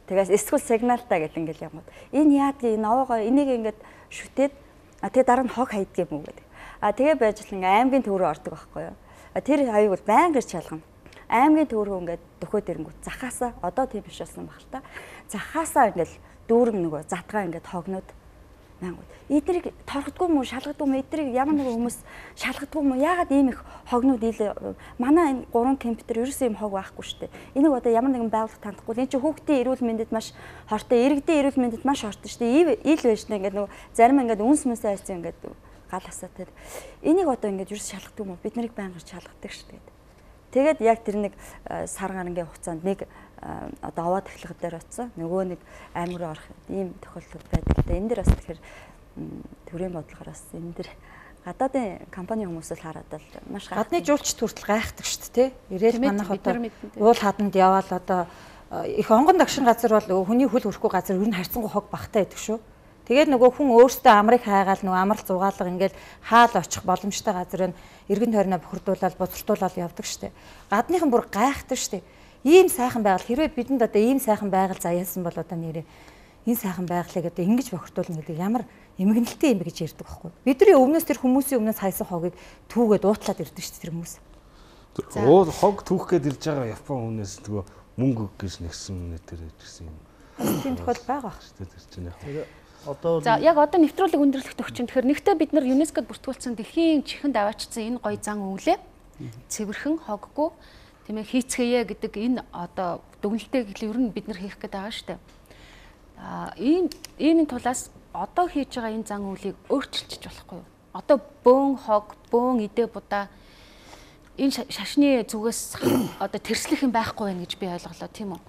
тэгээс эсвэл сигналтай гэл ингээл ямууд. Энэ яадаг энэ овоогоо энийг ингээд шүтээд тэгээ дараа нь хог хайдаг юм уу гэдэг. Тэгээ байж л ингээ аймгийн төв рүү ордог байхгүй юу? Тэр хаяг бол байнга ирч шалгана. Аймгийн төв рүү ингээд дөхөөд ирэнгүүт захаасаа одоо тийм биш болсон баг л та. Захаасаа ингээл дүүрэн нөгөө затгаа ингээд хогноод мангууд. Эднийг торгодгүй юм уу, шалгадгүй юм уу? Эднийг ямар нэгэн хүмүүс шалгадгүй юм уу? Яагаад ийм их хогнууд манай энэ 3 компьютер ерөөсөө ийм хог байхгүй шүү дээ. Энийг одоо ямар нэгэн байгууллага тандахгүй. Энэ чинь хүүхдийн эрүүл мэндэд маш хортой, иргэдийн эрүүл мэндэд маш хортой шүү дээ. Ил байж нэ ингээд нөгөө зарим ингээд үнс мүсээ хайцсан ингээд гал асаатай. Энийг одоо ингээд ерөөсөө шалгадгүй юм уу? Бид нарыг байнга шалгадаг шүү дээ. Тэгээд яг тэр нэг сар гарангийн хугацаанд нэг одоо аваа тахилга дээр очсон. Нөгөө нэг аймаг руу орох ийм тохиолдол байдаг. Тэгээ энэ дэр бас тэгэхээр төрийн бодлогоос энэ дэр гадаадын компани хүмүүсэл хараад л маш гадны жуулчд хүртэл гайхдаг шүү дээ. Ирээл манайх одоо уул хаданд яваал одоо их онгон дагшин газар бол хүний хөл хөрөхгүй газар ер нь харьцангуй хог багтаа байдаг шүү. Тэгээд нөгөө хүн өөртөө амрыг хайгаал нөгөө амрал зугаалга ингээл хаал очих боломжтой газар нь эргэн тойрноо бохирдуулаад буцартуулаад явдаг шүү дээ. Гадныхан бүр гайхдаг шүү дээ. Ийм сайхан байгаль хэрвээ бидэнд одоо ийм сайхан байгаль заяасан бол одоо нэрээ энэ сайхан байгалыг одоо ингэж бохирдуулна гэдэг ямар эмгэнэлтэй юм бэ гэж ярьдаг байхгүй. Бидний өмнөөс тэр хүмүүсийн өмнөөс хайсан хогийг түүгээд уутлаад ирдэг шүү дээ тэр хүмүүс. Уул хог түүх гээд ирж байгаа Япон хүнээс нөгөө мөнгө гэж нэгсэн үнээр ирсэн юм. Тийм тохиол байгаа шүү дээ тэр чинь яг. За яг одоо нэвтрүүлэг өндөрлөх төгчөнд тэгэхээр нэгтээ бид нар ЮНЕСКОд бүртгүүлсэн дэлхийн чихэнд аваачсан энэ гоё зан үйлээ цэвэрхэн хоггүй тийм ээ хийцгээе гэдэг энэ одоо дүгнэлтийг ер нь бид нар хийх гээд байгаа шүү дээ. Ийм тулаас одоо хийж байгаа энэ зан үйлийг өөрчилчих болохгүй юу? Одоо бөөн хог, бөөн идэ будаа энэ шашны зүгээс одоо тэрслэх юм байхгүй байх гэж би ойлголоо тийм үү?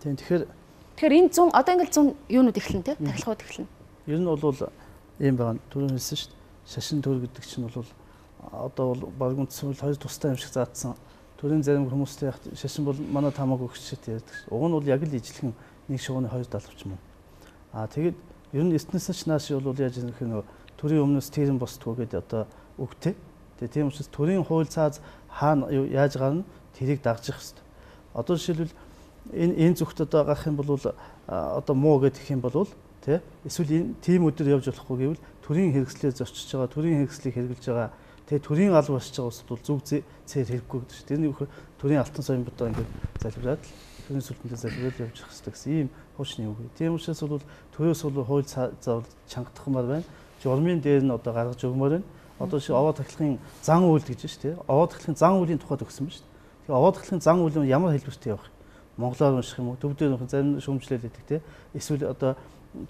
Тийм тэгэхээр энэ 100 одоо ингээл 100 юунууд эхлэн тийм тахилгууд эхлэн. Ер нь бол ийм байгаа. Түрүүн хэлсэн шүү дээ. Шашин төр гэдэг чинь бол одоо бол баг үндсэн бол хоёр тустай юм шиг заадсан. Төрийн зарим хүмүүстэй шашин бол манай тамаагүй гэж ярьдаг. Уг нь бол яг л ижлэхэн нэг шувууны хоёр далавч юм. Тэгээд ер нь эртнээс ч нааш бол яаж ирэх нөө төрийн өмнөөс тэрэн босдгоо гэдэг одоо үгтэй. Тэгээд тийм учраас төрийн хууль цааз хаана яаж гарна тэрийг дагж явах хэрэгтэй. Одоо жишээлбэл энэ зүгт одоо гарах юм бол одоо муу гэдэг юм бол тий эсвэл энэ тим өдөр явж болохгүй гэвэл төрийн хэрэгслээр зорчиж байгаа, төрийн хэрэгслийг хэрэгжилж байгаа, тэгээ төрийн аль басж байгаа улсад бол зөв цээр хэрэггүй гэдэг чинь. Тэрний үхээр төрийн алтан соён бодоо ингээд залбираад төрийн сүлдэндээ залбираад явж явах хэрэгтэй гэсэн ийм хуучны үг. Тийм учраас бол төрөөс бол хууль заавал чангадахмаар байна. Журмын дээр нь одоо гаргаж өгмөр байна. Одоо шиг овоо тахилгын зан үйл гэж шүү дээ. Овоо тахилгын зан үлийн тухайд өгсөн байна шүү дээ. Тэгээ овоо тахилгын зан үйл нь ямар хэлбэртэй явах? Монголоор унших юм уу? Төв дээр зарим шүүмжлэл өгдөг те. Эсвэл одоо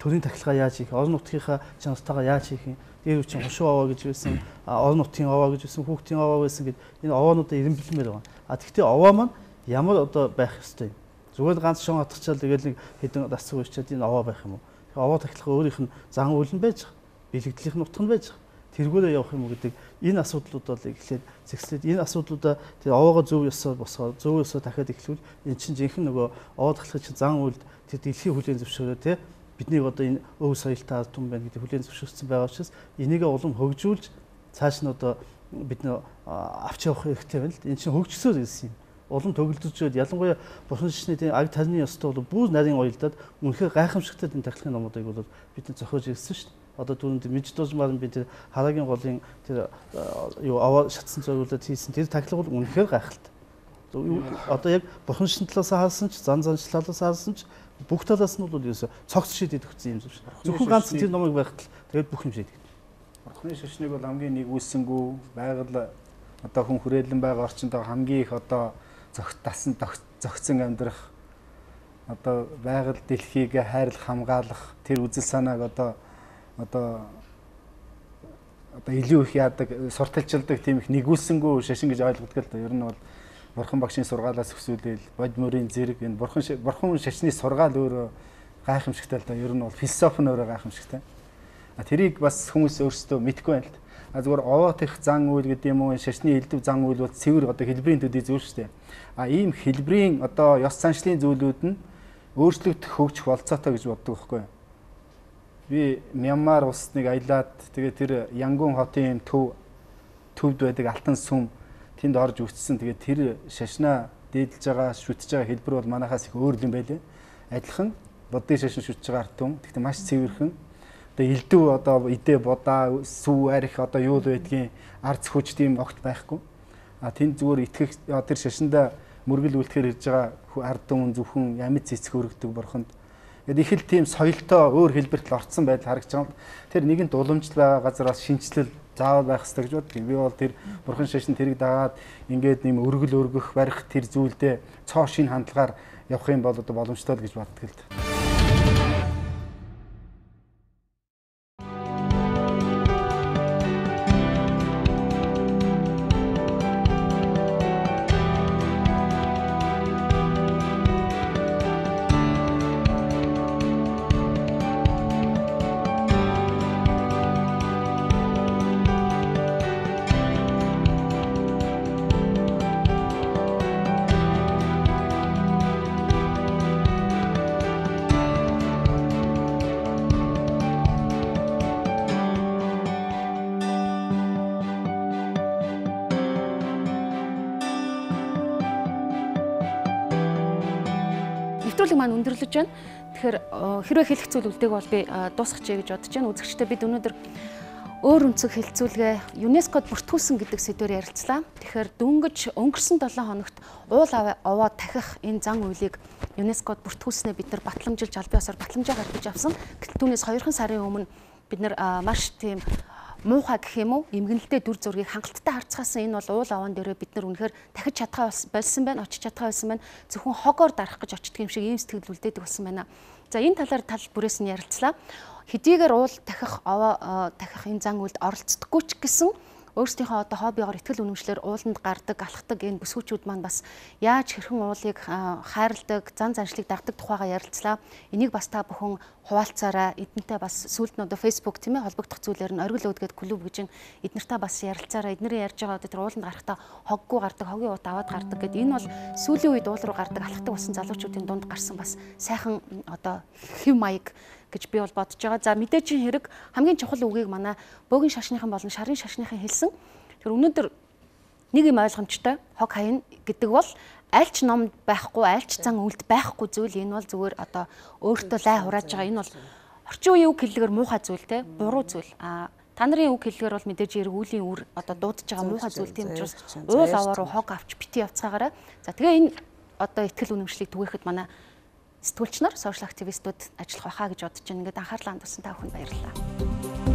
төрийн тахилгаа яаж хийх, орон нутгийнхаа чанартайгаа яаж хийх юм. Дээр үчин хошуу овоо гэж байсан, орон нутгийн овоо гэж байсан, хүүхдийн овоо байсан гэд энэ овоонуудаа ирэмблэмээр байгаа. Тэгэхдээ овоо маань ямар одоо байх ёстой юм. Зүгээр ганц шон атгачаал тэгэл нэг хэдэн дасцаг уучаад энэ овоо байх юм уу? Тэгээ овоо тахилгаа өөрийнх нь зан үйл нь байж байгаа. Бэлэгдлийнх нь утга нь байж байгаа. Тэргүүрээ явах юм уу гэдэг энэ асуудлуудаа л эхлээд зэгслээд энэ асуудлуудаа тэр овоогоо зөв ёсоор босгоод зөв ёсоор дахиад эхлүүл эн чинь жинхэнэ нөгөө овоо тахилгын чинь зан үйлд тэр дэлхийн хүлээн зөвшөөрөө те биднийг одоо энэ өв соёлтой ард түмэн байна гэдэг хүлээн зөвшөөрсөн байгаа учраас энийгээ улам хөгжүүлж цааш нь одоо бид нөө авч явах хэрэгтэй байна л. Энэ чинь хөгжсөөр ирсэн юм. Улам төгөлдөж ялангуяа бурхан шишний тийм аг тарны ёстой бол бүр нарийн уялдаад үнэхээр гайхамшигтай энэ тахилгын номуудыг бол бид зохиож ирсэн шүү дээ. Одоо түрүүнд мэж дожмаар би тэр харагийн голын тэр юу аваа шатсан зориулаад хийсэн тэр тахилга бол үнэхээр гайхалтай. Одоо яг бурхан шишний талаас харсан ч зан талаас харсан ч бүх талаас нь бол ерөөсө цогц шийдээд өгсөн юм шиг. Зөвхөн ганц тэр номыг байхад л тэгээд бүх юм шийдэг. Бурхны шашныг бол хамгийн нэгүүлсэнгүү байгаль одоо хүн хүрээлэн байгаа орчинд хамгийн их одоо зөгцсөн амьдрах одоо байгаль дэлхийг хайрлах хамгаалах тэр үзэл санааг одоо илүү их яадаг сурталчилдаг тийм их нэгүүлсэнгүү шашин гэж ойлгодог л да. Ер нь бол бурхан багшийн сургаалаас өсвөлэл бод мөрийн зэрэг энэ бурхан шашны сургаал өөрөө гайхамшигтай л да. Ер нь бол философи нь өөрөө гайхамшигтай. Тэрийг бас хүмүүс өөрсдөө мэдгүй байна л да. Зүгээр овоот их зан үйл гэдэг юм уу шашны элдв зан үйл бол цэвэр одоо хэлбэрийн төдий зүйл шүү дээ. Ийм хэлбэрийн одоо ёс заншлын зүйлүүд нь өөрчлөгдөх хөгжих болцоотой гэж боддог байхгүй юу? Би Мянмар улсныг аялаад тэгээ тэр Янгун хотын төвд байдаг алтан сүм тэнд орж үтсэн. Тэгээ тэр шашнаа дээдлж байгаа шүтж байгаа хэлбэр бол манайхаас их өөр юм байлээ. Адилхан буддын шашин шүтж байгаа ард түмэн. Гэхдээ маш цэвэрхэн. Одоо элдв одоо идэ будаа сүв арих одоо юу л байдгийн ард хүч тийм огт байхгүй. Тэнд зүгээр итгэх тэр шашиндаа мөргөл үлдэхээр ирж байгаа ард түмэн зөвхөн ямид цэцэг өргөдөг бурханд. Гэт их л тийм соёлтой өөр хэлбэрт орцсон байдал харагдж байгаа. Тэр нэгэнт уламжлал байгаа газар бас шинжилэл заавал байх хэрэгтэй гэж боддог. Би бол тэр бурхан шашин тэрэг дагаад ингээд нэм өргөл өргөх барих тэр зүйлдээ цоо шин хандлагаар явах юм бол одоо боломжтой л гэж боддог л дээ. Нэвтрүүлэг маань өндөрлөж байна. Тэгэхээр хэрвээ хэлэх зүйл үлдээг бол би дуусгачихъя гэж бодож байна. Үзэгчдээ бид өнөөдөр өөр өнцөг хэлцүүлгээ ЮНЕСКОд бүртгүүлсэн гэдэг сэдвээр ярилцлаа. Тэгэхээр дөнгөж өнгөрсөн 7 хоногт уул овоо тахих энэ зан үйлийг ЮНЕСКОд бүртгүүлснээр бид нар батламжилж аль биесээр батламжаа гаргаж авсан. Гэтэл түүнээс 2 сарын өмнө бид нар маш тийм муухай гэх юм уу эмгэнэлтэй дүр зургийг хангалттай харцгаасан. Энэ бол уул овоон дээрээ бид нар үнэхээр дахиж чадхаа болсон байна, очиж чадхаа болсон байна. Зөвхөн хогоор дарах гэж очдөг юм шиг ийм сэтгэл үлдээдэг болсон байна. За энэ талаар тал бүрээс нь ярилцлаа. Хэдийгээр уул тахих овоо тахих энэ зан үйлд оролцдоггүй ч гэсэн өөрсдийнхөө одоо хоббигоор ихтгэл үнэмшлэр ууланд гардаг, алхдаг энэ бүсгүүчүүд маань бас яаж хэрхэн уулыг хайрладаг, зан заншлыг дагдаг тухайгаа ярилцлаа. Энийг бас та бүхэн хуваалцаараа эднэртэй бас сүүлд нь одоо Facebook тийм ээ холбогдох зүйлээр нь оргил өөдгээд клуб гэж эднэртэй бас ярилцаараа эднэрийн ярьж байгаа одоо тэр ууланд гарахдаа хоггүй гардаг, хогийн уут аваад гардаг гэдэг энэ бол сүүлийн үед уул руу гардаг, алхдаг болсон залуучуудын дунд гарсан бас сайхан одоо хэв маяг гэж би бол бодож байгаа. За мэдээжийн хэрэг хамгийн чухал үгийг манай бөөгийн шашныхан болон шарын шашныхан хэлсэн. Тэр өнөөдөр нэг юм ойлгомжтой хог хаяна гэдэг бол альч номд байхгүй, альч зан үйлд байхгүй зүйл. Энэ бол зүгээр одоо өөртөө лай хурааж байгаа. Энэ бол орчин үеийн үг хэллэгээр муухай зүйл те, буруу зүйл. Та нарын үг хэллэгээр бол мэдээж эргүүлийн үр одоо дуудаж байгаа муухай зүйл. Тийм учраас уул аваа руу хог авч бити явцгаагаараа. За тэгээ энэ одоо ихтгэл үнэмшлийг түгээхэд манай сэтгүүлч нар, сошиал активистууд ажиллах байхаа гэж бодож байна. Ингээд анхаарлаа хандуулсан та бүхэнд баярлалаа.